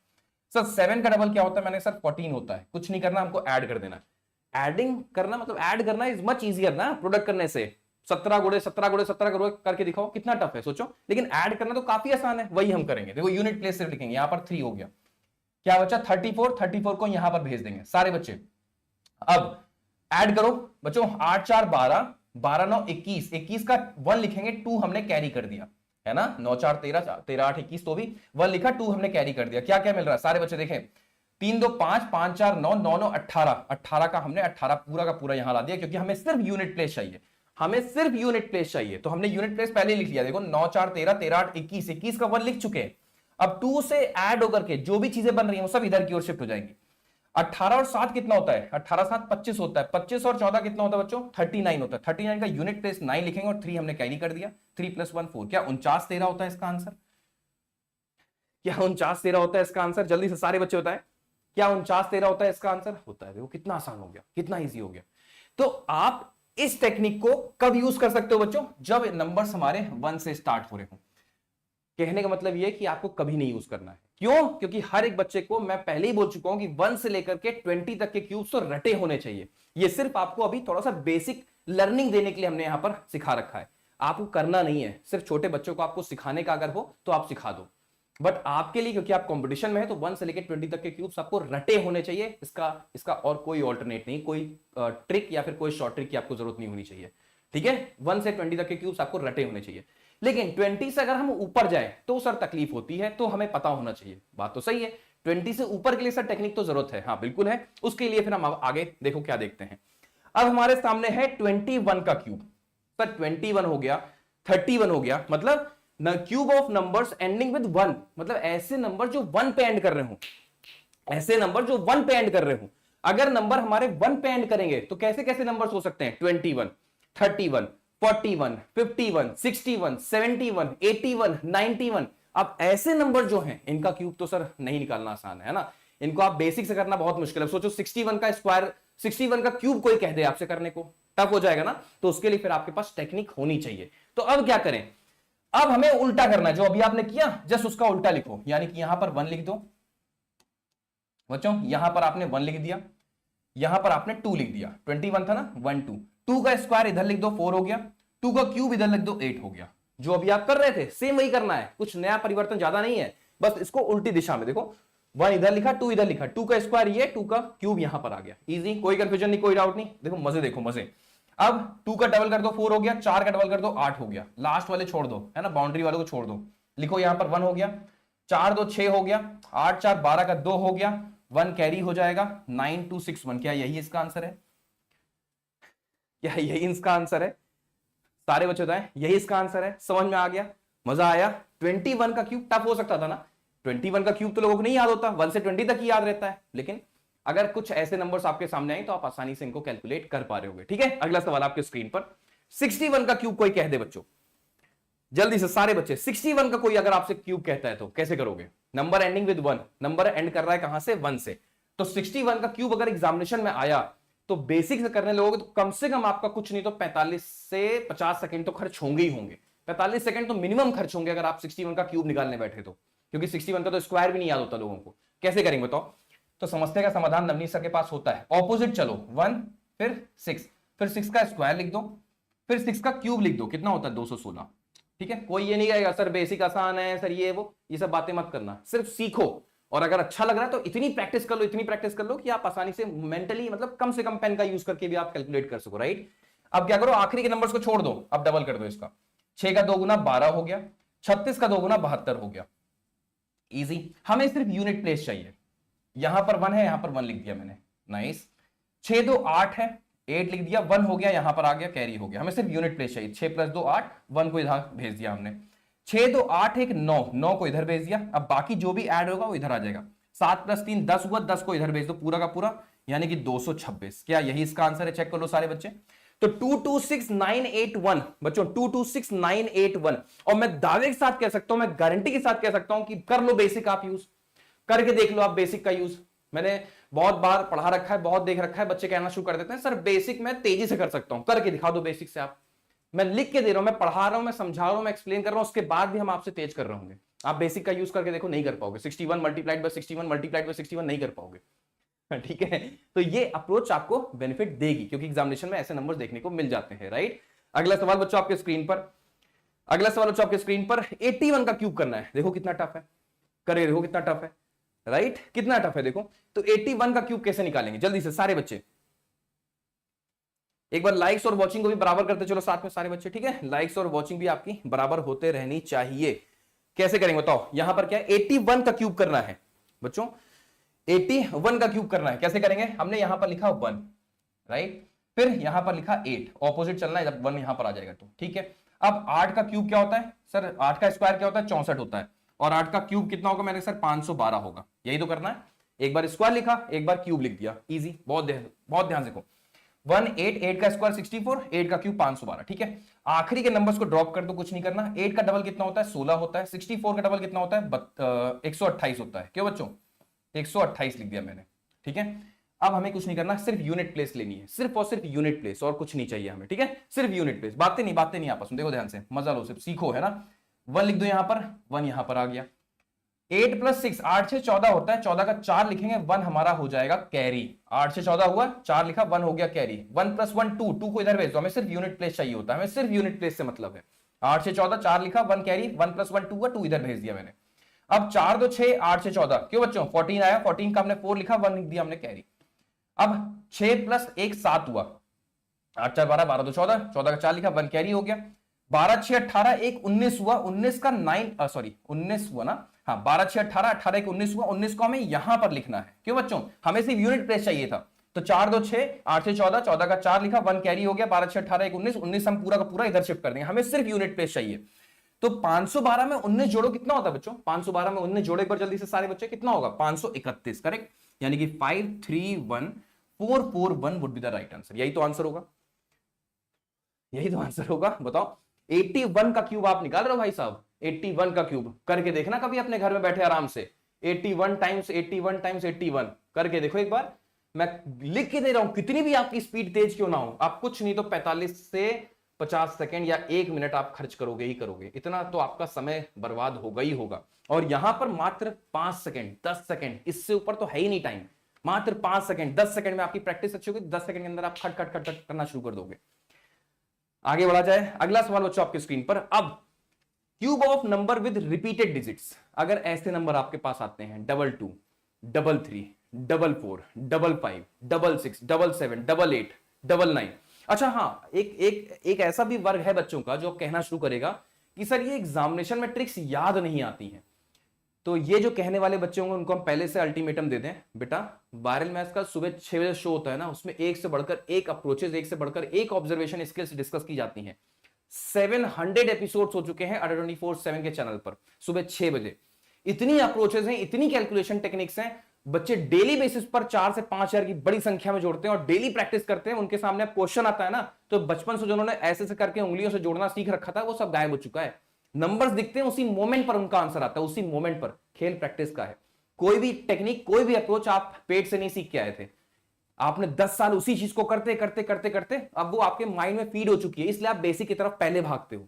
सर 7 का डबल क्या होता है मैंने सर 14 होता है। कुछ नहीं करना, हमको ऐड कर देना। एडिंग करना मतलब ऐड करना इज मच इजियर ना प्रोडक्ट करने से। 17 गुणे 17 गुणे 17 करो करके दिखाओ, कितना टफ है सोचो, लेकिन ऐड करना तो काफी आसान है, वही हम करेंगे। देखो यूनिट प्लेस से लिखेंगे, यहां पर 3 हो गया, क्या बचा 34, 34 को यहां पर भेज देंगे सारे बच्चे। अब ऐड करो बच्चों, 8 4 12, 12 9 21, 21 का 1 लिखेंगे, 2 हमने कैरी कर दिया, है ना, 9 4 13, 13 8 21, तो भी 1 लिखा, 2 हमने कैरी कर दिया। क्या क्या मिल रहा है सारे बच्चे देखें, 3 2 5, 5 4 9, 9 9 18, 18 का हमने 18 पूरा का पूरा यहां ला दिया, क्योंकि हमें सिर्फ यूनिट प्लेस चाहिए, हमें सिर्फ यूनिट प्लेस चाहिए। तो हमने यूनिट प्लेस पहले लिख लिया, देखो 9 4 13, 13 8 21, 21 का 1 लिख चुके हैं। अब 2 से ऐड होकर के जो भी चीजें बन रही हैं वो सब इधर की ओर शिफ्ट हो जाएंगी। 18 और 7 कितना होता है, 18 7 25 होता है, 25 और 14 कितना होता है बच्चों 39 होता है। 39 का यूनिट प्लेस 9 लिखेंगे और 3 हमने कैरी कर दिया, 3 + 1 4, क्या 49 13 होता है इसका आंसर? क्या 49 13 होता है इसका आंसर? जल्दी से सारे बच्चे बताएं, क्या 49 13 होता है इसका आंसर? होता है। देखो कितना आसान हो गया, कितना इजी हो गया। तो आप इस टेक्निक को कब यूज कर सकते हो बच्चों? जब नंबर्स हमारे 1 से स्टार्ट हो रहे हो। कहने का मतलब यह कि आपको कभी नहीं यूज करना है। क्यों? क्योंकि हर एक बच्चे को मैं पहले ही बोल चुका हूं कि 1 से लेकर के 20 तक के क्यूब्स तो रटे होने चाहिए। ये सिर्फ आपको अभी थोड़ा सा बेसिक लर्निंग देने के लिए हमने यहां पर सिखा रखा है। आपको करना नहीं है, सिर्फ छोटे बच्चों को आपको सिखाने का अगर हो तो आप सिखा दो, बट आपके लिए क्योंकि आप कंपटीशन में है तो 1 से लेकर 20 तक के क्यूब्स आपको रटे होने चाहिए। इसका और कोई ऑल्टरनेट नहीं, कोई ट्रिक या फिर कोई शॉर्ट ट्रिक की आपको जरूरत नहीं होनी चाहिए। ठीक है, 1 से 20 तक के क्यूब्स आपको रटे होने चाहिए। लेकिन 20 से अगर हम ऊपर जाए तो सर तकलीफ होती है, तो हमें पता होना चाहिए। बात तो सही है, 20 से ऊपर के लिए सर टेक्निक तो जरूरत है, हाँ बिल्कुल है। उसके लिए फिर हम आगे देखो क्या देखते हैं। अब हमारे सामने है 21 का क्यूब। सर 21 हो गया, 31 हो गया, मतलब cube of numbers ending with 1, मतलब ऐसे नंबर जो 1 पे एंड कर रहे हो, ऐसे नंबर जो 1 पे एंड कर रहे हो। अगर नंबर हमारे 1 पे एंड करेंगे तो कैसे कैसे नंबर्स हो सकते हैं? 21, 31, 41, 51, 61, 71, 81, 91। अब ऐसे नंबर जो हैं इनका क्यूब तो सर नहीं निकालना आसान है ना, इनको आप बेसिक से करना बहुत मुश्किल है। सोचो 61 का स्क्वायर, 61 का क्यूब कोई कह दे आपसे करने को, टफ हो जाएगा ना। तो उसके लिए फिर आपके पास टेक्निक होनी चाहिए। तो अब क्या करें? अब हमें उल्टा करना है, जो अभी आपने किया जस्ट उसका उल्टा लिखो। यानी कि यहां पर 1 लिख दो बच्चों, यहां पर आपने 1 लिख दिया, यहां पर आपने 2 लिख दिया। 21 था ना, 1 2, 2 का स्क्वायर इधर लिख दो 4 हो गया, 2 का क्यूब इधर लिख दो 8 हो गया। जो अभी आप कर रहे थे सेम वही करना है, कुछ नया परिवर्तन ज्यादा नहीं है, बस इसको उल्टी दिशा में देखो। 1 इधर लिखा, 2 इधर लिखा, 2 का स्क्वायर ये, 2 का क्यूब यहां पर आ गया। इजी, कोई कंफ्यूजन नहीं, कोई डाउट नहीं। देखो मजे, देखो मजे। अब 2 का डबल कर दो 4 हो गया, 4 का डबल कर दो 8 हो गया। लास्ट वाले छोड़ दो, है ना, बाउंड्री वाले को छोड़ दो। लिखो यहां पर 1 हो गया, 4 2 6 हो गया, 8 4 12 का 2 हो गया, 1 कैरी हो जाएगा, 9 2 6 1। क्या यही इसका आंसर है? क्या यही इसका आंसर है? सारे बच्चे बताएं, यही इसका आंसर है? समझ में आ गया? मजा आया? 21 का क्यूब टफ हो सकता था ना, 21 का क्यूब तो लोगों को नहीं याद होता, 1 से 20 तक ही याद रहता है। लेकिन अगर कुछ ऐसे नंबर्स आपके सामने आए तो आप आसानी से इनको कैलकुलेट कर पा रहे होंगे। ठीक है, अगला सवाल आपके स्क्रीन पर। 61 का क्यूब कोई कह दे बच्चों, जल्दी से सारे बच्चे, 61 का कोई अगर आपसे क्यूब कहता है तो कैसे करोगे? Number ending with 1, number and कर रहा है कहां से? 1 से। तो 61 का क्यूब अगर एग्जामिनेशन में आया तो बेसिक से करने लोगे तो कम से कम आपका कुछ नहीं तो 45 से 50 सेकंड तो खर्च होंगे ही होंगे। 45 सेकंड तो मिनिमम खर्च होंगे अगर आप 61 का क्यूब निकालने बैठे तो, क्योंकि 61 का तो स्क्वायर भी नहीं याद होता लोगों को। कैसे करेंगे बताओ? तो समस्या का समाधान नवनीत सर के पास होता है। ऑपोजिट चलो, 1 फिर 6, फिर 6 का स्क्वायर लिख दो, फिर 6 का क्यूब लिख दो, कितना होता है? 216। ठीक है, कोई ये नहीं कहेगा सर बेसिक आसान है सर ये वो, ये सब बातें मत करना, सिर्फ सीखो। और अगर अच्छा लग रहा है तो इतनी प्रैक्टिस कर लो, इतनी प्रैक्टिस कर लो कि आप आसानी से मेंटली, मतलब कम से कम पेन का यूज करके भी आप कैलकुलेट कर सको। राइट, अब क्या करो? आखिरी के नंबर्स को छोड़ दो, अब डबल कर दो इसका। 6 का 2 गुना 12 हो गया, 36 का 2 गुना 72 हो गया। इजी, हमें सिर्फ यूनिट प्लेस चाहिए। यहां पर 1 है, यहां पर 1 लिख दिया मैंने, नाइस। 6 2 8 है, 8 लिख दिया, 1 हो गया, यहां पर आ गया, कैरी हो गया। हमें सिर्फ यूनिट प्लेस चाहिए। 6 + 2 8, 1 को इधर भेज दिया हमने। 6 2 8 1 9, 9 को इधर भेज दिया। अब बाकी जो भी ऐड होगा वो इधर आ जाएगा। 7 + 3 10 हुआ, 10 को इधर भेज दो पूरा का पूरा, यानी कि 226। क्या यही इसका आंसर है? चेक कर लो सारे बच्चे। तो 226981 बच्चों, 226981। और मैं दावे के साथ कह सकता हूं, मैं गारंटी के साथ कह सकता हूं कि कर लो बेसिक, आप यूज करके देख लो, आप बेसिक का यूज। मैंने बहुत बार पढ़ा रखा है, बहुत देख रखा है, बच्चे कहना शुरू कर देते हैं सर बेसिक मैं तेजी से कर सकता हूं, करके दिखा दो बेसिक से आप। मैं लिख के दे रहा हूं, मैं पढ़ा रहा हूं, मैं समझा रहा हूं, मैं एक्सप्लेन कर रहा हूं, उसके बाद भी हम आपसे तेज कर रहे होंगे। आप बेसिक का यूज करके देखो, नहीं कर पाओगे। 61 × 61 × 61 नहीं कर पाओगे। ठीक है, तो ये अप्रोच आपको बेनिफिट देगी, क्योंकि एग्जामिनेशन में ऐसे नंबर देखने को मिल जाते हैं। राइट, अगला सवाल बच्चों आपके स्क्रीन पर, अगला सवाल बच्चों आपके स्क्रीन पर 81 का क्यूब करना है। देखो कितना टफ है, करे देखो कितना टफ है। राइट, कितना टफ है देखो। तो 81 का क्यूब कैसे निकालेंगे? जल्दी से सारे बच्चे एक बार लाइक्स और वॉचिंग को भी बराबर करते चलो साथ में सारे बच्चे। ठीक है, लाइक्स और वॉचिंग भी आपकी बराबर होते रहनी चाहिए। कैसे करेंगे बताओ? यहां पर क्या है? 81 का क्यूब करना है बच्चों, 81 का क्यूब करना है। कैसे करेंगे? हमने यहां पर लिखा 1, राइट, फिर यहां पर लिखा 8, ऑपोजिट चलना है, जब 1 यहां पर आ जाएगा तो। ठीक है, अब 8 का क्यूब क्या होता है सर? 8 का स्क्वायर क्या होता है? 64 होता है। और 8 का क्यूब कितना होगा मेरे सर? 512 होगा। यही तो करना है। एक बार स्क्वायर लिखा, एक बार क्यूब लिख दिया, इजी। बहुत ध्यान से देखो, 1 8, 8 का स्क्वायर 64, 8 का क्यूब 512। ठीक है, आखिरी के नंबर्स को ड्रॉप कर दो, कुछ नहीं करना। 8 का डबल कितना होता है? 16 होता है। 64 का डबल कितना होता है? 128 होता है। क्यों बच्चों? 128 लिख दिया मैंने। ठीक है, अब हमें कुछ नहीं करना, सिर्फ यूनिट प्लेस लेनी है, सिर्फ और सिर्फ यूनिट प्लेस, और कुछ नहीं चाहिए हमें, ठीक है, सिर्फ यूनिट प्लेस। बातें नहीं आपस में, देखो ध्यान से, मजा लो, सिर्फ सीखो, है ना। 1 लिख दो यहां पर, 1 यहां पर आ गया। 8 + 6, 8 से 14 होता है, 14 का 4 लिखेंगे, 1 हमारा हो जाएगा कैरी। 8 से 14 हुआ, 4 लिखा, 1 हो गया कैरी। 1 + 1 2, 2 को इधर भेज दो, हमें सिर्फ यूनिट प्लेस चाहिए होता है, हमें सिर्फ यूनिट प्लेस से मतलब है। 8 से 14, 4 लिखा, 1 कैरी, 1 + 1 2 हुआ, 2 इधर भेज दिया मैंने। अब 4 2 6, 8 से 14, क्यों बच्चों 14 आया, 14 का हमने 4 लिखा, 1 लिख दिया हमने कैरी। अब 6 + 1 7 हुआ, 8 4 12, 12 2 14, 14 का 4 लिखा, 1 कैरी हो गया। 12 6 18, 1 19 हुआ, 19 का 9 सॉरी 19 हुआ ना, हाँ 12 6 18, 18 1 19 हुआ, 19 को हमें यहां पर लिखना है, क्यों बच्चों, हमें सिर्फ यूनिट प्लेस चाहिए था। तो 4 2 6, 8 से 14, 14 का 4 लिखा, 1 कैरी हो गया, 12 6 18 1 19, 19 हम पूरा का पूरा इधर शिफ्ट कर देंगे, हमें सिर्फ यूनिट प्लेस चाहिए। तो 512 में 19 जोड़ो, कितना होता है बच्चों, 512 में 19 जोड़ो एक बार जल्दी से सारे बच्चे, कितना होगा, 531, करेक्ट, यानी कि 531441 would be the right answer. यही तो आंसर होगा, यही तो आंसर होगा, बताओ। 81 का क्यूब आप निकाल रहे हो भाई साहब, 81 का क्यूब करके देखना कभी अपने घर में बैठे आराम से, 81 टाइम्स 81 टाइम्स 81 करके देखो एक बार। मैं लिख के दे रहा हूं, कितनी भी आपकी स्पीड तेज क्यों ना हो, आप कुछ नहीं तो 45 से 50 सेकंड या 1 मिनट आप खर्च करोगे ही करोगे, इतना तो आपका समय बर्बाद होगा ही होगा। और यहां पर मात्र 5 सेकंड 10 सेकंड, इससे ऊपर तो है ही नहीं टाइम, मात्र 5 सेकंड 10 सेकंड में आपकी प्रैक्टिस अच्छी होगी, 10 सेकंड के अंदर आप खट खट खट खट करना शुरू कर दोगे। आगे बढ़ा जाए, अगला सवाल बच्चों आपकी स्क्रीन पर। अब cube of number with repeated digits, अगर ऐसे नंबर आपके पास आते हैं 22 33 44 55 66 77 88 99। अच्छा हाँ, एक ऐसा भी वर्ग है बच्चों का जो कहना शुरू करेगा कि सर ये एग्जामिनेशन में ट्रिक्स याद नहीं आती हैं। तो ये जो कहने वाले बच्चे होंगे उनको हम पहले से अल्टीमेटम दे दें, बेटा वायरल मैथ्स का सुबह 6 बजे शो होता है ना, उसमें एक से बढ़कर एक अप्रोचेस, एक से बढ़कर एक ऑब्जर्वेशन स्किल्स डिस्कस की जाती हैं। 700 एपिसोड्स हो चुके हैं अडर 24/7 के चैनल पर, सुबह 6 बजे। इतनी अप्रोचेस हैं, इतनी कैलकुलेशन टेक्निक्स हैं, बच्चे डेली बेसिस पर 4 से 5,000 की बड़ी संख्या में जोड़ते हैं और डेली प्रैक्टिस करते हैं। उनके सामने क्वेश्चन आता है ना, तो बचपन से जो उन्होंने ऐसे से करके उंगलियों से जोड़ना सीख रखा था वो सब गायब हो चुका है। नंबर्स दिखते हैं, उसी मोमेंट पर उनका आंसर आता है, उसी मोमेंट पर। खेल प्रैक्टिस का है, कोई भी टेक्निक, कोई भी अप्रोच आप पेट से नहीं सीख के आए थे, आपने 10 साल उसी चीज को करते करते करते करते अब वो आपके माइंड में फीड हो चुकी है, इसलिए आप बेसिक की तरफ पहले भागते हो।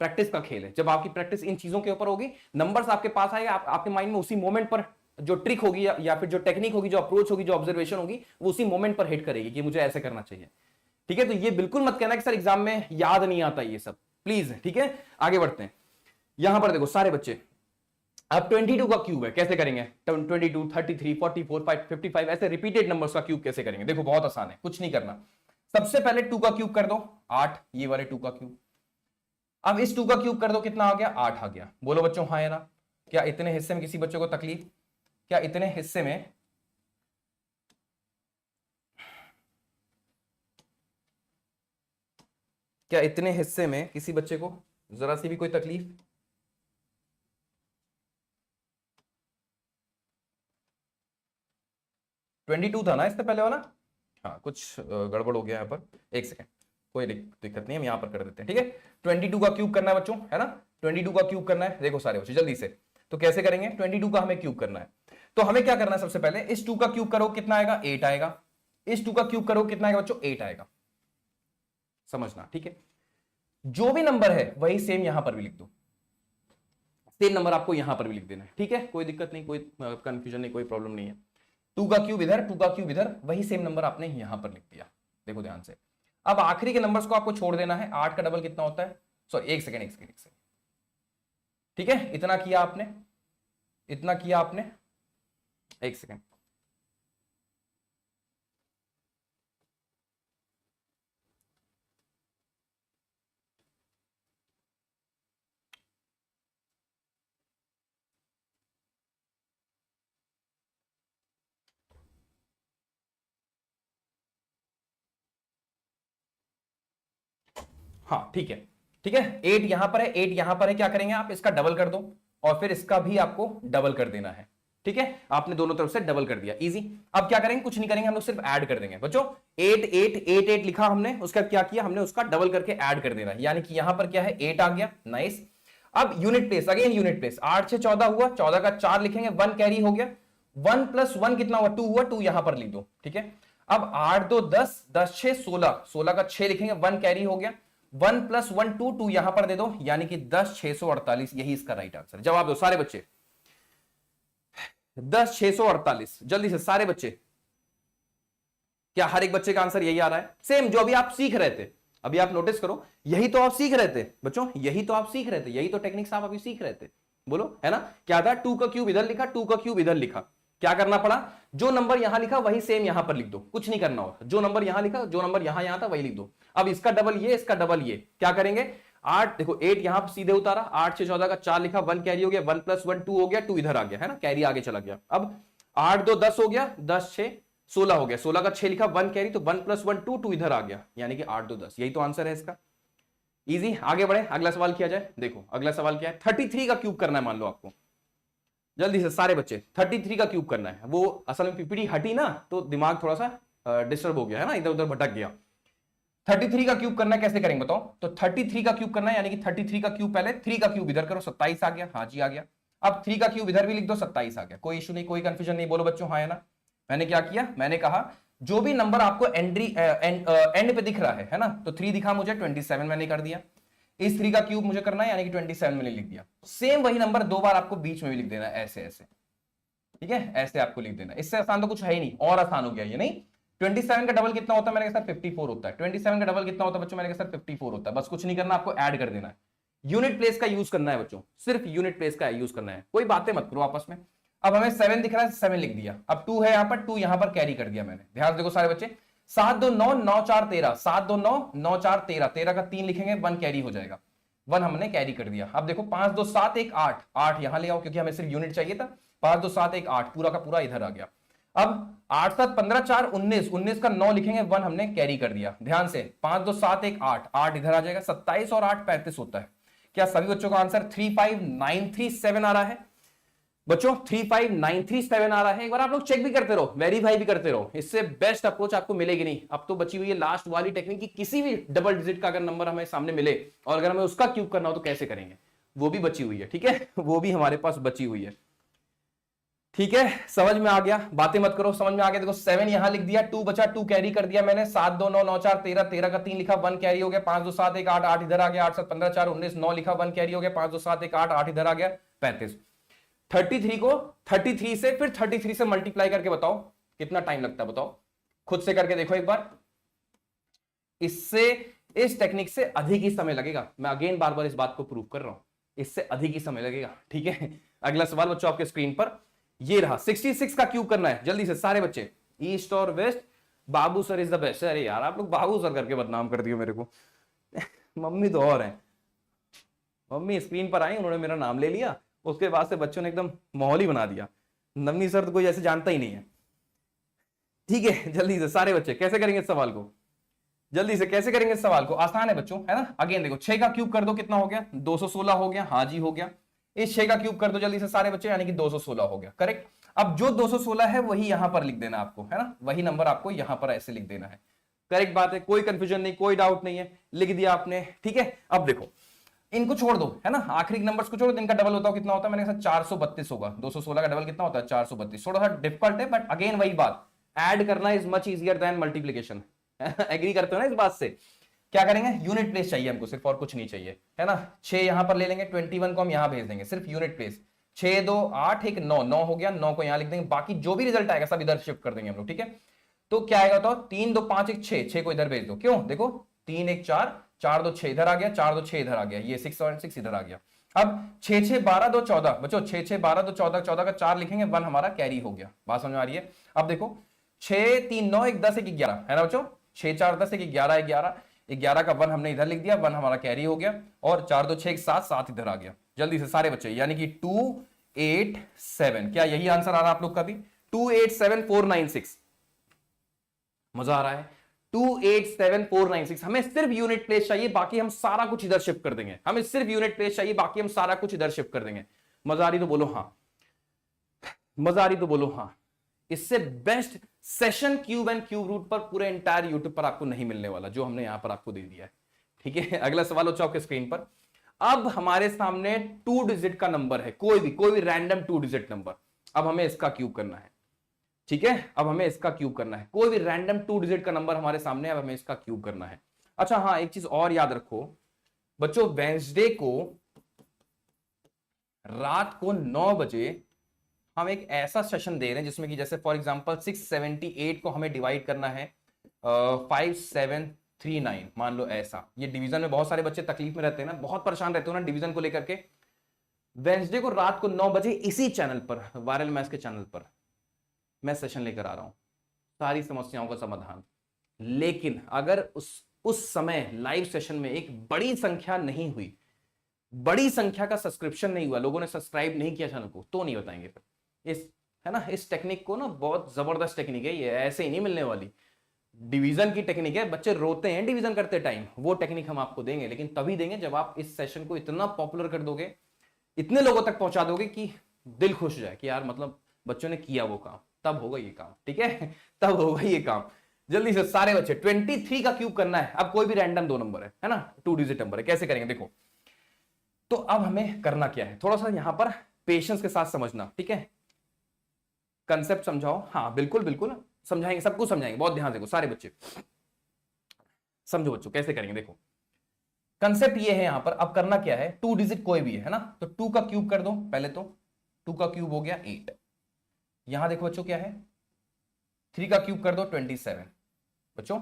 प्रैक्टिस का खेल है, जब आपकी प्रैक्टिस इन चीजों के ऊपर होगी, नंबर्स आपके पास आएगा, आपके माइंड में उसी मोमेंट पर जो ट्रिक होगी या फिर जो टेक्निक होगी, जो अप्रोच होगी, जो ऑब्जर्वेशन होगी, वो उसी मोमेंट पर हिट करेगी कि मुझे ऐसे करना चाहिए। ठीक है, तो ये बिल्कुल मत कहना कि सर एग्जाम में याद नहीं आता ये सब, प्लीज। ठीक है, आगे बढ़ते हैं। यहां पर देखो सारे बच्चे, अब 22 का क्यूब है, कैसे करेंगे, 22 33 44 55 ऐसे रिपीटेड नंबर्स का क्यूब कैसे करेंगे। देखो बहुत आसान है, कुछ नहीं करना, सबसे पहले 2 का क्यूब कर दो 8, ये वाले 2 का क्यूब। अब इस 2 का क्यूब कर दो, कितना आ गया, 8 आ गया। बोलो बच्चों हाँ या ना। क्या इतने हिस्से में किसी बच्चे को तकलीफ, क्या इतने हिस्से में किसी बच्चे को जरा सी भी कोई तकलीफ। ट्वेंटी टू था ना इससे पहले वाला, हाँ कुछ गड़बड़ हो गया यहाँ पर, एक सेकेंड, कोई दिक्कत नहीं, हम यहाँ पर कर देते हैं। ठीक है, 22 का क्यूब करना है बच्चों, है ना, 22 का क्यूब करना है। देखो सारे बच्चों जल्दी से, तो कैसे करेंगे, 22 का हमें क्यूब करना है। तो हमें क्या करना है, सबसे पहले इस 2 का क्यूब करो, कितना आएगा, 8 आएगा। इस 2 का क्यूब करो, कितना आएगा बच्चों, 8 आएगा। समझना, ठीक है, जो भी नंबर है वही सेम यहां पर भी लिख दो, सेम नंबर आपको यहां पर भी लिख देना है। ठीक है, कोई दिक्कत नहीं, कोई कंफ्यूजन नहीं, कोई प्रॉब्लम नहीं है। 2 का क्यूब इधर, 2 का क्यूब इधर, वही सेम नंबर आपने यहां पर लिख दिया। देखो ध्यान से, अब आखिरी के नंबर्स को आपको छोड़ देना है। 8 का डबल कितना होता है, सॉरी एक सेकेंड। ठीक है, इतना किया आपने, इतना किया आपने, एक सेकेंड। हाँ ठीक है, ठीक है, 8 यहां पर है, 8 यहां पर है, क्या करेंगे आप, इसका डबल कर दो और फिर इसका भी आपको डबल कर देना है। ठीक है, आपने दोनों तरफ से डबल कर दिया, इजी। अब क्या करेंगे, कुछ नहीं करेंगे, हम लोग सिर्फ ऐड कर देंगे बच्चों। 8 8 8 8 लिखा हमने, उसका क्या किया हमने, उसका डबल करके ऐड कर देना, यानी कि यहां पर क्या है, 8 आ गया, नाइस। अब unit place, again unit place, 8 से 14 हुआ, 14 का 4 लिखेंगे, 1 कैरी हो गया, 1 प्लस 1 कितना हुआ, 2 हुआ, 2 यहां पर लिख दो, ठीक है। अब 8 2 10, 10 6 16, 16 का 6 लिखेंगे, 1 कैरी हो गया, 1 प्लस 1 2, 2 यहां पर दे दो, यानी कि 10 648, यही इसका राइट आंसर। जवाब दो सारे बच्चे, 10 648, जल्दी से सारे बच्चे। क्या हर एक बच्चे का आंसर यही आ रहा है? सेम जो अभी आप सीख रहे थे, अभी आप नोटिस करो, यही तो आप सीख रहे थे बच्चों, यही तो आप सीख रहे थे, यही तो टेक्निक्स आप अभी सीख रहे थे। बोलो, है ना? क्या था? 2 का क्यूब इधर लिखा, 2 का क्यूब इधर लिखा, क्या करना पड़ा? जो नंबर यहां लिखा वही सेम यहां पर लिख दो, कुछ नहीं करना होगा। जो नंबर यहां लिखा, जो नंबर यहां था वही लिख दो। अब इसका डबल ये, इसका डबल ये, क्या करेंगे? 8 देखो, 8 यहां सीधे उतारा, 8 6 14 का 4 लिखा, 1 कैरी हो गया, 1 प्लस 1 2 हो गया, 2 इधर आ गया, है ना? कैरी आगे चला गया। अब 8 2 10 हो गया, 10 6 16 हो गया, 16 का 6 लिखा, 1 कैरी, तो 1 प्लस 1 2, 2 इधर आ गया, यानी कि 8 2 10, यही तो आंसर है इसका। इजी, आगे बढ़े, अगला सवाल किया जाए। देखो अगला सवाल क्या है, 33 का क्यूब करना है, मान लो आपको। जल्दी से सारे बच्चे, 33 का क्यूब करना है। वो असल में पीपीटी हटी ना, तो दिमाग थोड़ा सा डिस्टर्ब हो गया, है ना, इधर उधर भटक गया। 33 का क्यूब करना है, कैसे करेंगे बताओ? तो 33 का क्यूब करना है, यानी कि 33 का क्यूब, पहले 3 का क्यूब इधर करो, 27 आ गया, हाँ जी आ गया। अब 3 का क्यूब इधर भी लिख दो, 27 आ गया, कोई इशू नहीं, कोई कंफ्यूजन नहीं। बोलो बच्चों, हाँ है ना? मैंने क्या किया, मैंने कहा जो भी नंबर आपको एंड पे दिख रहा है ना, तो 3 दिखा मुझे, 27 मैंने कर दिया। इस 3 का क्यूब मुझे करना है, यानी कि 27 मैंने लिख दिया। सेम वही नंबर 2 बार आपको बीच में भी लिख देना है, ऐसे ऐसे, ठीक है, ऐसे आपको लिख देना। इससे आसान तो कुछ है ही नहीं, और आसान हो गया ये। नहीं, 27 का डबल कितना होता है? मैंने कहा सर 54 होता है। 27 का डबल कितना होता है बच्चों? मैंने कहा सर 54 होता है। बस कुछ नहीं करना, आपको ऐड कर देना है, यूनिट प्लेस का यूज करना है बच्चों, सिर्फ यूनिट प्लेस का यूज करना है, कोई बातें मत करो आपस में। अब हमें 7 दिख रहा है, 7 लिख दिया। अब 2 है यहां पर, 2 यहां पर कैरी कर दिया मैंने। ध्यान देखो सारे बच्चे, 7 2 9 9 4 13, 7 2 9 9 4 13, 13 का 3 लिखेंगे, 1 कैरी हो जाएगा, 1 हमने कैरी कर दिया। अब देखो 5 2 7 1 8, 8 यहां ले आओ, क्योंकि हमें सिर्फ यूनिट चाहिए था। 5 2 7 1 8, पूरा का पूरा इधर आ गया। अब 8 7 15 4 19, 19 का 9 लिखेंगे, 1 हमने कैरी कर दिया। ध्यान से, 5 2 7 1 8, 8 इधर आ जाएगा, 27 और 8 35 होता है। क्या सभी बच्चों का आंसर 35937 आ रहा है बच्चों? 35937 आ रहा है। एक बार आप लोग चेक भी करते रहो, वेरीफाई भी करते रहो, इससे बेस्ट अप्रोच आपको मिलेगी नहीं। अब तो बची हुई है लास्ट वाली टेक्निक की, किसी भी डबल डिजिट का अगर नंबर हमें सामने मिले और अगर हमें उसका क्यूब करना हो तो कैसे करेंगे, वो भी बची हुई है, ठीक है, वो भी हमारे पास बची हुई है। ठीक है, समझ में आ गया? बातें मत करो, समझ में आ गया। देखो 7 यहां लिख दिया, 2 बचा, 2 कैरी कर दिया मैंने, 7 2 9 9 4 13, 13 का 3 लिखा, 1 कैरी हो गया, 5 2 7 1 8, 8 इधर आ गया, 8 7 15 4 19, 9 लिखा, 1 कैरी हो गया, 5 2 7 1 8, 8 इधर आ गया, 35। 33 को 33 से, फिर 33 से मल्टीप्लाई करके बताओ कितना टाइम लगता है, बताओ खुद से करके देखो एक बार। इससे, इस टेक्निक से अधिक ही समय लगेगा। मैं अगेन बार बार इस बात को प्रूव कर रहा हूं, इससे अधिक ही समय लगेगा, ठीक है। अगला सवाल बच्चों आपके स्क्रीन पर ये रहा, 66 का क्यूब करना है। जल्दी से सारे बच्चे, ईस्ट और west, Babu sir is the best. अरे यार आप लोग बाबू सर करके बदनाम कर दियो मेरे को। मम्मी तो और है, मम्मी स्क्रीन पर आई, उन्होंने मेरा नाम ले लिया, उसके बाद से बच्चों ने एकदम माहौल ही बना दिया। नवनी सर तो कोई ऐसे जानता ही नहीं है। ठीक है, जल्दी से सारे बच्चे कैसे करेंगे इस सवाल को? जल्दी से कैसे करेंगे इस सवाल को? आसान है बच्चों, है ना। अगेन देखो 6 का क्यूब कर दो, कितना हो गया? 216 हो गया, हाँ जी हो गया। इस 6 का क्यूब कर दो जल्दी से सारे बच्चे, यानी कि 216 हो गया, करेक्ट। अब जो 216 है वही यहां पर लिख देना आपको, है ना, वही नंबर आपको यहां पर ऐसे लिख देना है। करेक्ट बात है, कोई कंफ्यूजन नहीं, कोई डाउट नहीं है, लिख दिया आपने, ठीक है। अब देखो इनको छोड़ दो, है ना, आखिरी नंबर्स को छोड़ दो, इनका डबल होता हो कितना होता है? मैंने कहा 432 होगा। 216 का डबल कितना होता है? 432। थोड़ा सा डिफिकल्ट है, बट अगेन वही बात, ऐड करना is much easier than multiplication. Agree करते हो ना इस बात से? क्या करेंगे? यूनिट प्लेस चाहिए हमको सिर्फ, और कुछ नहीं चाहिए, है ना। 6 यहां पर ले लेंगे, 21 को हम यहां भेज देंगे, सिर्फ यूनिट प्लेस। 6 2 8 1 9, 9 हो गया, 9 को यहां लिख देंगे, बाकी जो भी रिजल्ट आएगा सब इधर शिफ्ट कर देंगे हम लोग, ठीक है। तो क्या आएगा? तो 3 2 5 1 6, 6 को इधर भेज दो, क्यों? देखो 3 1 4, 4 2 6 इधर आ गया, 4 2 6 इधर आ गया, ये 6 और 6 इधर आ गया। अब 6 6 12 2 14 बच्चों, 6 6 12 2 14, 14 का 4 लिखेंगे, 1 हमारा कैरी हो गया। बात समझ में आ रही है? अब देखो 6 3 9 1 10 1 11, है ना बच्चों, 6 4 10 1 11 11, 11 का 1 हमने इधर लिख दिया, 1 हमारा कैरी हो गया, और 4 2 6 7 7 इधर आ गया। जल्दी से सारे बच्चे, यानी कि 287। क्या यही आंसर आ रहा है आप लोग का भी? 287496। मजा आ रहा है? 287496। हमें सिर्फ यूनिट प्लेस चाहिए, बाकी हम सारा कुछ इधर शिफ्ट कर देंगे। हमें सिर्फ यूनिट प्लेस चाहिए, बाकी हम सारा कुछ इधर शिफ्ट कर देंगे। मजा आ रही तो बोलो हाँ, मजा आ रही तो बोलो हाँ। इससे best session cube and cube root पर पूरे एंटायर यूट्यूब पर आपको नहीं मिलने वाला, जो हमने यहां पर आपको दे दिया है, ठीक है। अगला सवाल हो आपके स्क्रीन पर। अब हमारे सामने 2 डिजिट का नंबर है, कोई भी रैंडम 2 डिजिट नंबर, अब हमें इसका क्यूब करना है, ठीक है। अब हमें इसका क्यूब करना है, कोई भी रैंडम 2 डिजिट का नंबर हमारे सामने है, अब हमें इसका क्यूब करना है। अच्छा हाँ, एक चीज और याद रखो बच्चों, वेंसडे को रात को 9 बजे हम एक ऐसा सेशन दे रहे हैं जिसमें कि जैसे फॉर एग्जांपल 678 को हमें डिवाइड करना है 5739, मान लो ऐसा। ये डिवीजन में बहुत सारे बच्चे तकलीफ में रहते हैं ना, बहुत परेशान रहते हो ना डिवीजन को लेकर के। वेंसडे को रात को 9 बजे इसी चैनल पर, वायरल मैथ्स के चैनल पर मैं सेशन लेकर आ रहा हूं, सारी समस्याओं का समाधान। लेकिन अगर उस समय लाइव सेशन में एक बड़ी संख्या नहीं हुई, बड़ी संख्या का सब्सक्रिप्शन नहीं हुआ, लोगों ने सब्सक्राइब नहीं किया चैनल को, तो नहीं बताएंगे फिर। इस है ना, इस टेक्निक को ना, बहुत जबरदस्त टेक्निक है ये, ऐसे ही नहीं मिलने वाली। डिवीजन की टेक्निक है, बच्चे रोते हैं डिवीजन करते टाइम, वो टेक्निक हम आपको देंगे, लेकिन तभी देंगे जब आप इस सेशन को इतना पॉपुलर कर दोगे, इतने लोगों तक पहुंचा दोगे कि दिल खुश हो जाए कि यार मतलब बच्चों ने किया वो काम, तब होगा ये काम, ठीक है। तब होगा ये काम। जल्दी से सारे बच्चे 23 का क्यूब करना है। अब कोई भी रैंडम 2 नंबर है ना, 2 डिजिट नंबर है, कैसे करेंगे देखो। तो अब हमें करना क्या है, थोड़ा सा यहां पर पेशेंस के साथ समझना, ठीक है। कंसेप्ट समझाओ, हाँ बिल्कुल बिल्कुल समझाएंगे, सब कुछ समझाएंगे, बहुत ध्यान से सारे बच्चे समझो। बच्चों कैसे करेंगे देखो, कंसेप्ट ये है यहां पर। अब करना क्या है, 2 डिजिट कोई भी है ना, तो 2 का क्यूब कर दो पहले। तो 2 का क्यूब हो गया 8। यहां देखो बच्चों क्या है, 3 का क्यूब कर दो 27। बच्चों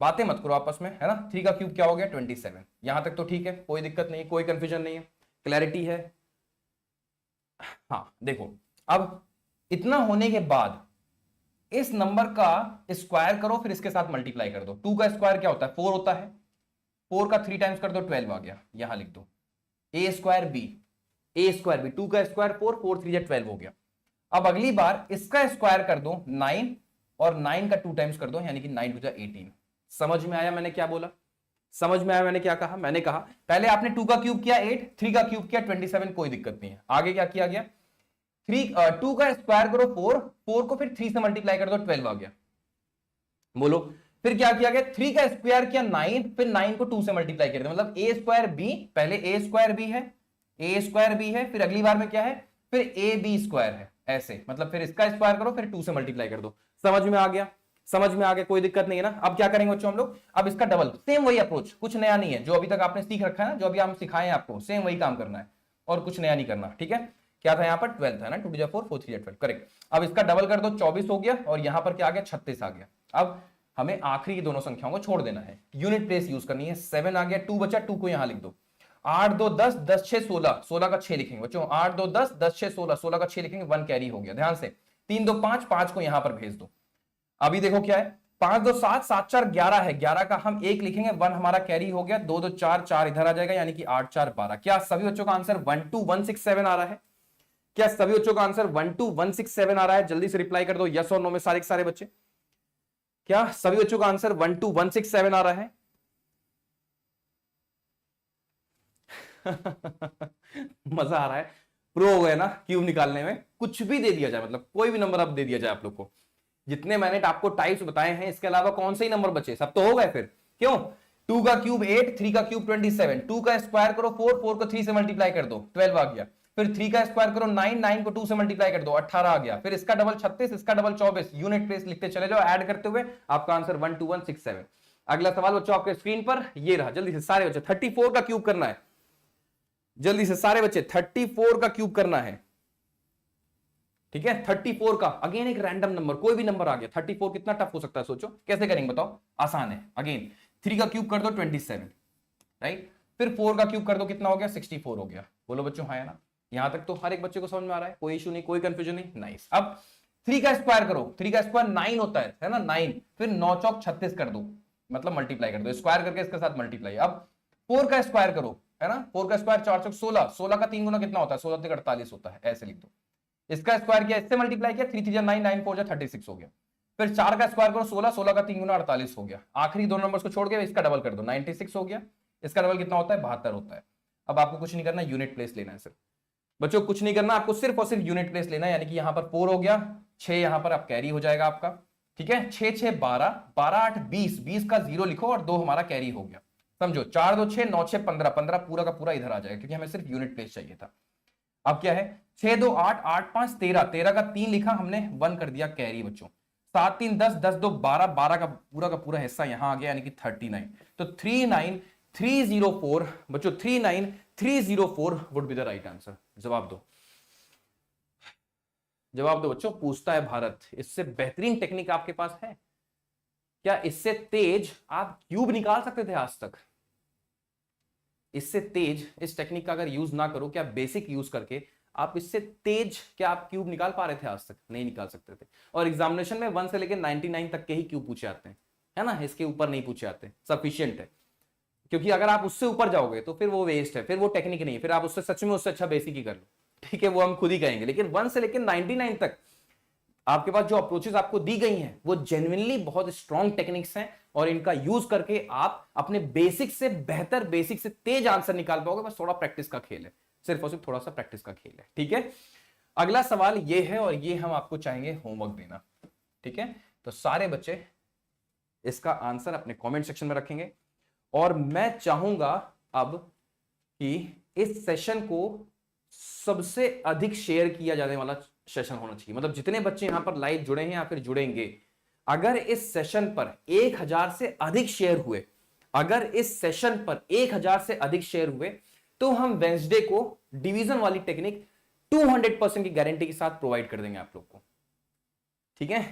बातें मत करो आपस में, है ना। 3 का क्यूब क्या हो गया 27। यहां तक तो ठीक है, कोई दिक्कत नहीं, कोई कंफ्यूजन नहीं है, क्लैरिटी है। हाँ देखो, अब इतना होने के बाद इस नंबर का स्क्वायर करो, फिर इसके साथ मल्टीप्लाई कर दो। 2 का स्क्वायर क्या होता है 4 होता है, 4 का 3 टाइम्स कर दो 12 आ गया। यहां लिख दो ए स्क्वायर बी, 2 का स्क्वायर 4, 4 3 12 हो गया। अब अगली बार इसका स्क्वायर कर दो 9, और 9 का 2 टाइम्स कर दो, यानी कि 9 2 18। समझ में आया मैंने क्या बोला, समझ में आया मैंने क्या कहा। मैंने कहा पहले आपने 2 का क्यूब किया 8, 3 का क्यूब किया 27, कोई दिक्कत नहीं है। आगे क्या किया गया, 2 का स्क्वायर करो 4, 4 को फिर 3 से मल्टीप्लाई कर दो 12 आ गया। बोलो फिर क्या किया गया, 3 का स्क्वायर किया 9, फिर 9 को 2 से मल्टीप्लाई कर दो, मतलब ए स्क्वायर बी, पहले ए स्क्वायर बी है, ए स्क्वायर बी है, फिर अगली बार में क्या है, फिर ए बी स्क्वायर है, ऐसे। मतलब फिर इसका स्क्वायर करो, फिर 2 से मल्टीप्लाई कर दो। समझ में आ गया, समझ में आ गया, कोई दिक्कत नहीं है ना। अब क्या करेंगे बच्चों हम लोग, अब इसका डबल, सेम वही अप्रोच, कुछ नया नहीं है, जो अभी तक आपने सीख रखा है ना, जो अभी हम सिखाए आपको, सेम वही काम करना है और कुछ नया नहीं करना, ठीक है। क्या था यहाँ पर 12 था ना, 2 4 4 3 12, करेक्ट। अब इसका डबल कर दो 24 हो गया, और यहां पर क्या आ गया 36 आ गया। अब हमें आखिरी की दोनों संख्याओं को छोड़ देना है, यूनिट प्लेस यूज करनी है। 7 आ गया, 2 बचा, 2 को यहां लिख दो। 8 2 10, 10 6 16, 16 का 6 लिखेंगे बच्चों। 8 2 10, 10 6 16, 16 का 6 लिखेंगे, 1 कैरी हो गया। ध्यान से 3 2 5, 5 को यहां पर भेज दो। अभी देखो क्या है, 5 2 7, 7 4 11 है, 11 का हम 1 लिखेंगे, 1 हमारा कैरी हो गया। 2 2 4, 4 इधर आ जाएगा, यानी कि 8 4 12। क्या सभी बच्चों का आंसर 12167 आ रहा है? क्या सभी बच्चों का आंसर 12167 आ रहा है? जल्दी से रिप्लाई कर दो यस और नो में सारे के सारे बच्चे। क्या सभी बच्चों का आंसर 12167 आ रहा है? मजा आ रहा है, प्रो हो गए ना क्यूब निकालने में। कुछ भी दे दिया जाए, मतलब कोई भी नंबर अब दे दिया जाए आप लोग को, जितने मैंने आपको टाइप्स बताए हैं इसके अलावा कौन से ही नंबर बचे, सब तो हो गए फिर। क्यों, 2 का क्यूब 8, 3 का क्यूब 27, 2 का स्क्वायर करो 4, 4 को 3 से मल्टीप्लाई कर दो 12 आ गया। फिर 3 का स्क्वायर करो 9, 9 को 2 से मल्टीप्लाई कर दो 18 आ गया। फिर इसका डबल 36, इसका डबल 24, यूनिट प्लेस लिखते चले जाओ, ऐड करते हुए आपका आंसर 12167। अगला सवाल बच्चों आपके स्क्रीन पर ये रहा, जल्दी से सारे बच्चे 34 का क्यूब करना है। जल्दी से सारे बच्चे 34 का क्यूब करना है, ठीक है। 34 का, अगेन एक रैंडम नंबर, कोई भी नंबर आ गया। 34 कितना टफ हो सकता है, सोचो कैसे करेंगे बताओ। आसान है, अगेन 3 का क्यूब कर दो 27, राइट। फिर 4 का क्यूब कर दो, कितना हो गया 64 हो गया। बोलो बच्चों हाँ है ना, यहां तक तो हर एक बच्चे को समझ में आ रहा है, कोई इशू नहीं, कोई कंफ्यूजन नहीं, नाइस। अब 3 का स्क्वायर करो, 3 का स्क्वायर 9 होता है ना, 9। फिर 9 चौक 36 कर दो, मतलब मल्टीप्लाई कर दो, स्क्वायर करके इसके साथ मल्टीप्लाई। अब 4 का स्क्वायर करो, है ना, 4 का स्क्वायर 4 चौक 16, 16 का 3 गुना कितना होता है 16 तक 48 होता है, ऐसे लिख दो। इसका स्क्वायर किया, इससे मल्टीप्लाई किया, 3 3 9, 9 4 36 हो गया। फिर 4 का स्क्वायर करो 16, 16 का 3 गुना 48 हो गया। आखिरी दो नंबर्स को छोड़ के इसका डबल कर दो, 96 हो गया। इसका डबल कितना होता है 72 होता है। अब आपको कुछ नहीं करना, यूनिट प्लेस लेना है सिर्फ बच्चों, कुछ नहीं करना आपको, सिर्फ और सिर्फ यूनिट प्लेस लेना है। यानी कि यहां पर 4 हो गया, 6 यहां पर आप कैरी हो जाएगा आपका, ठीक है। 6 6 12, 12 8 20, 20 का 0 लिखो और 2 हमारा कैरी हो गया। समझो 4 2 6 9 6 15, 15 पूरा का पूरा इधर आ जाएगा, क्योंकि हमें सिर्फ यूनिट प्लेस चाहिए था। अब क्या है, 6 2 8, 8 5 13, 13 का 3 लिखा हमने, 1 कर दिया कैरी बच्चों। 7 3 10, 10 2 12, 12 का पूरा हिस्सा यहां आ गया यानी कि 39। तो 39304 बच्चों, 39304 would be the right answer. जवाब दो, जवाब दो बच्चों। पूछता है भारत, इससे बेहतरीन टेक्निक आपके पास है क्या? इससे तेज आप क्यूब निकाल सकते थे आज तक? इससे तेज इस टेक्निक का अगर यूज ना करो, क्या बेसिक यूज करके आप इससे तेज क्या आप क्यूब निकाल पा रहे थे आज तक? नहीं निकाल सकते थे। और एग्जामिनेशन में 1 से लेकर 99 तक के ही क्यूब पूछे आते हैं, है ना, इसके ऊपर नहीं पूछे आते। सफिशियंट है, क्योंकि अगर आप उससे ऊपर जाओगे तो फिर वो वेस्ट है, फिर वो टेक्निक नहीं, फिर आप उससे सच में उससे अच्छा बेसिक ही कर लो, ठीक है, वो हम खुद ही कहेंगे। लेकिन 1 से लेकर 99 तक आपके पास जो अप्रोचेस आपको दी गई हैं वो जेन्युइनली बहुत स्ट्रॉन्ग टेक्निक्स हैं, और इनका यूज करके आप अपने बेसिक से बेहतर, बेसिक से तेज आंसर निकाल पाओगे। बस थोड़ा प्रैक्टिस का खेल है, सिर्फ और सिर्फ थोड़ा सा प्रैक्टिस का खेल है, ठीक है। अगला सवाल ये है, और ये हम आपको चाहेंगे होमवर्क देना, ठीक है। तो सारे बच्चे इसका आंसर अपने कमेंट सेक्शन में रखेंगे, और मैं चाहूंगा अब कि इस सेशन को सबसे अधिक शेयर किया जाने वाला सेशन होना चाहिए। मतलब जितने बच्चे यहां पर लाइव जुड़े हैं या फिर जुड़ेंगे, अगर इस सेशन पर 1000 से अधिक शेयर हुए, अगर इस सेशन पर 1000 से अधिक शेयर हुए, तो हम वेंसडे को डिवीजन वाली टेक्निक 200% की गारंटी के साथ प्रोवाइड कर देंगे आप लोग को, ठीक है।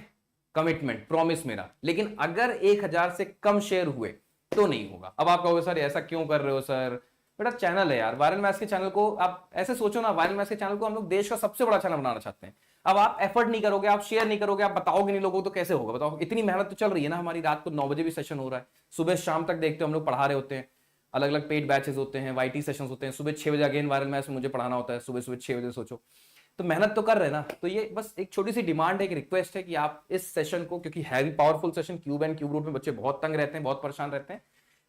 कमिटमेंट, प्रॉमिस मेरा। लेकिन अगर 1000 से कम शेयर हुए तो नहीं होगा। अब आप कहोगे सर ऐसा क्यों कर रहे हो सर? बेटा चैनल है यार, वायरल मैथ्स के चैनल को आप ऐसे सोचो ना, वायरल मैथ्स के चैनल को हम लोग देश का सबसे बड़ा चैनल बनाना चाहते हैं। अब आप एफर्ट नहीं करोगे, आप शेयर नहीं करोगे, आप बताओगे नहीं लोगों को, तो कैसे होगा बताओ? इतनी मेहनत तो चल रही है ना हमारी, रात को 9 बजे भी सेशन हो रहा है, सुबह शाम तक देखते हो हम लोग पढ़ा रहे होते हैं, अलग अलग पेड बैचेस होते हैं, वाईटी सेशंस होते हैं, सुबह 6 बजे अगेन वायरल मैथ्स मुझे पढ़ाना होता है, सुबह सुबह 6 बजे। सोचो, तो मेहनत तो कर रहे हैं ना। तो ये बस एक छोटी सी डिमांड है, एक रिक्वेस्ट है कि आप इस सेशन को, क्योंकि heavy powerful session, cube and cube root में बच्चे बहुत तंग रहते हैं, बहुत परेशान रहते हैं,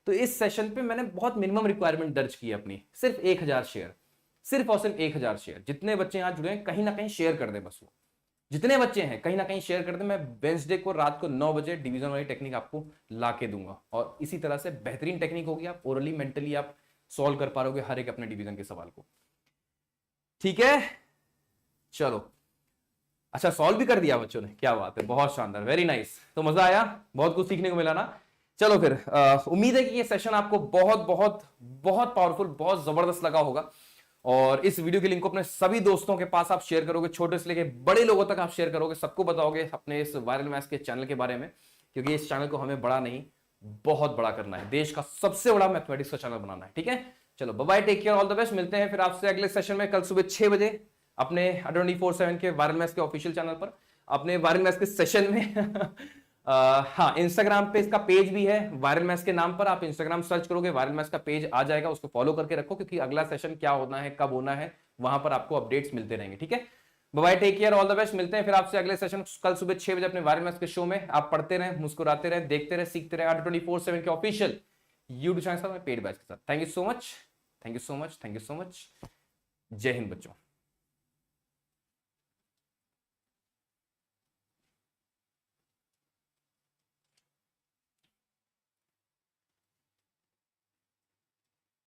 तो इस सेशन पे मैंने बहुत मिनिमम रिक्वायरमेंट दर्ज की है अपनी, सिर्फ 1000 शेयर, सिर्फ और सिर्फ 1000 शेयर। जितने बच्चे यहां जुड़े हैं कहीं ना कहीं शेयर कर दे, बस वो जितने बच्चे हैं कहीं ना कहीं शेयर कर दे। मैं वेंसडे को रात को 9 बजे डिवीजन वाली टेक्निक आपको ला के दूंगा, और इसी तरह से बेहतरीन टेक्निक होगी, आप ओरली मेंटली आप सॉल्व कर पा रहोगे हर एक अपने डिवीजन के सवाल को, ठीक है। चलो, अच्छा सॉल्व भी कर दिया बच्चों ने, क्या बात है, बहुत शानदार, वेरी नाइस। तो मजा आया, बहुत कुछ सीखने को मिला ना। चलो फिर उम्मीद है कि ये सेशन आपको बहुत बहुत बहुत पावरफुल, बहुत जबरदस्त लगा होगा, और इस वीडियो के लिंक को अपने सभी दोस्तों के पास आप शेयर करोगे, छोटे से लेके बड़े लोगों तक आप शेयर करोगे, सबको बताओगे अपने इस वायरल मैथ्स के चैनल के बारे में, क्योंकि इस चैनल को हमें बड़ा नहीं बहुत बड़ा करना है, देश का सबसे बड़ा मैथमेटिक्स का चैनल बनाना है, ठीक है। चलो bye bye, take care, all the best. मिलते हैं फिर आपसे अगले सेशन में कल सुबह 6 बजे अपने 24/7 के वायरल मैथ्स के ऑफिशियल चैनल पर, अपने वायरल मैथ्स के सेशन में हाँ, इंस्टाग्राम पे इसका पेज भी है वायरल मैथ्स के नाम पर, आप इंस्टाग्राम सर्च करोगे वायरल मैथ्स का पेज आ जाएगा, उसको फॉलो करके रखो, क्योंकि अगला सेशन क्या होना है, कब होना है, वहां पर आपको अपडेट्स मिलते रहेंगे, ठीक है। Bye, take care, all the best. मिलते हैं फिर आपसे अगले सेशन कल सुबह 6 बजे अपने वायरल मैथ्स के शो में। आप पढ़ते रहे, मुस्कुराते रहे, देखते रहे, सीखते रहे, 24/7 के ऑफिशियल यूट्यूब चैनल पर पेड बैच के साथ। Thank you so much, thank you so much, thank you so much. जय हिंद बच्चों।